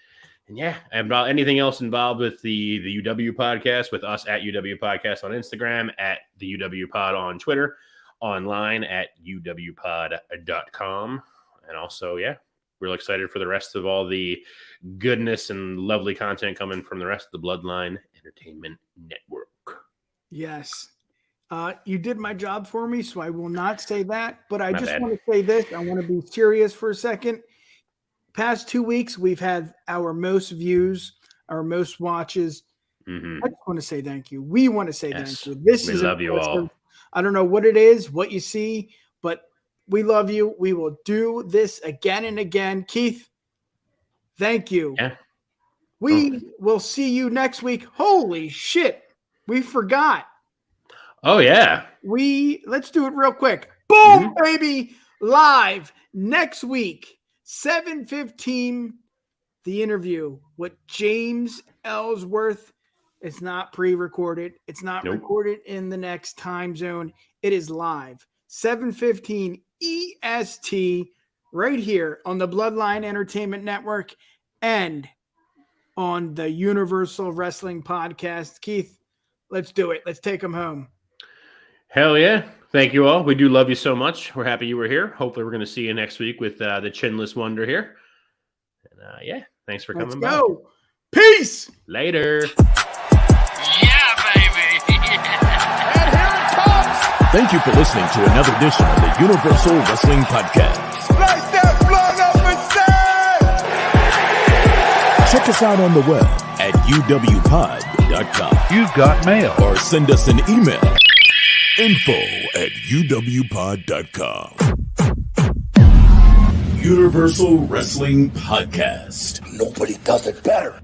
And about anything else involved with the UW podcast with us at UW Podcast on Instagram, at the UWPod on Twitter, online at UWPod.com. And also, real excited for the rest of all the goodness and lovely content coming from the rest of the Bloodline Entertainment Network. Yes. You did my job for me, so I will not say that. But I just want to say this. I want to be serious for a second. Past 2 weeks, we've had our most views, our most watches. I just want to say thank you. We want to say thank you. We love you all. I don't know what it is, what you see, but we love you. We will do this again and again. Keith, thank you. Yeah. We will see you next week. Holy shit. We forgot. Oh, yeah. Let's do it real quick. Boom, baby. Live next week. 7:15, the interview with James Ellsworth. It's not pre-recorded. It's not recorded in the next time zone. It is live. 7:15 EST right here on the Bloodline Entertainment Network and on the Universal Wrestling Podcast. Keith, let's do it. Let's take them home. Hell yeah. Thank you all. We do love you so much. We're happy you were here. Hopefully we're going to see you next week with the Chinless Wonder here. And thanks for coming by. Let's go. Peace. Later. Yeah, baby. And here it comes. Thank you for listening to another edition of the Universal Wrestling Podcast. Slice that blood up and say! Check us out on the web at UWPod.com. You've got mail. Or send us an email. info@UWPod.com. Universal Wrestling Podcast. Nobody does it better.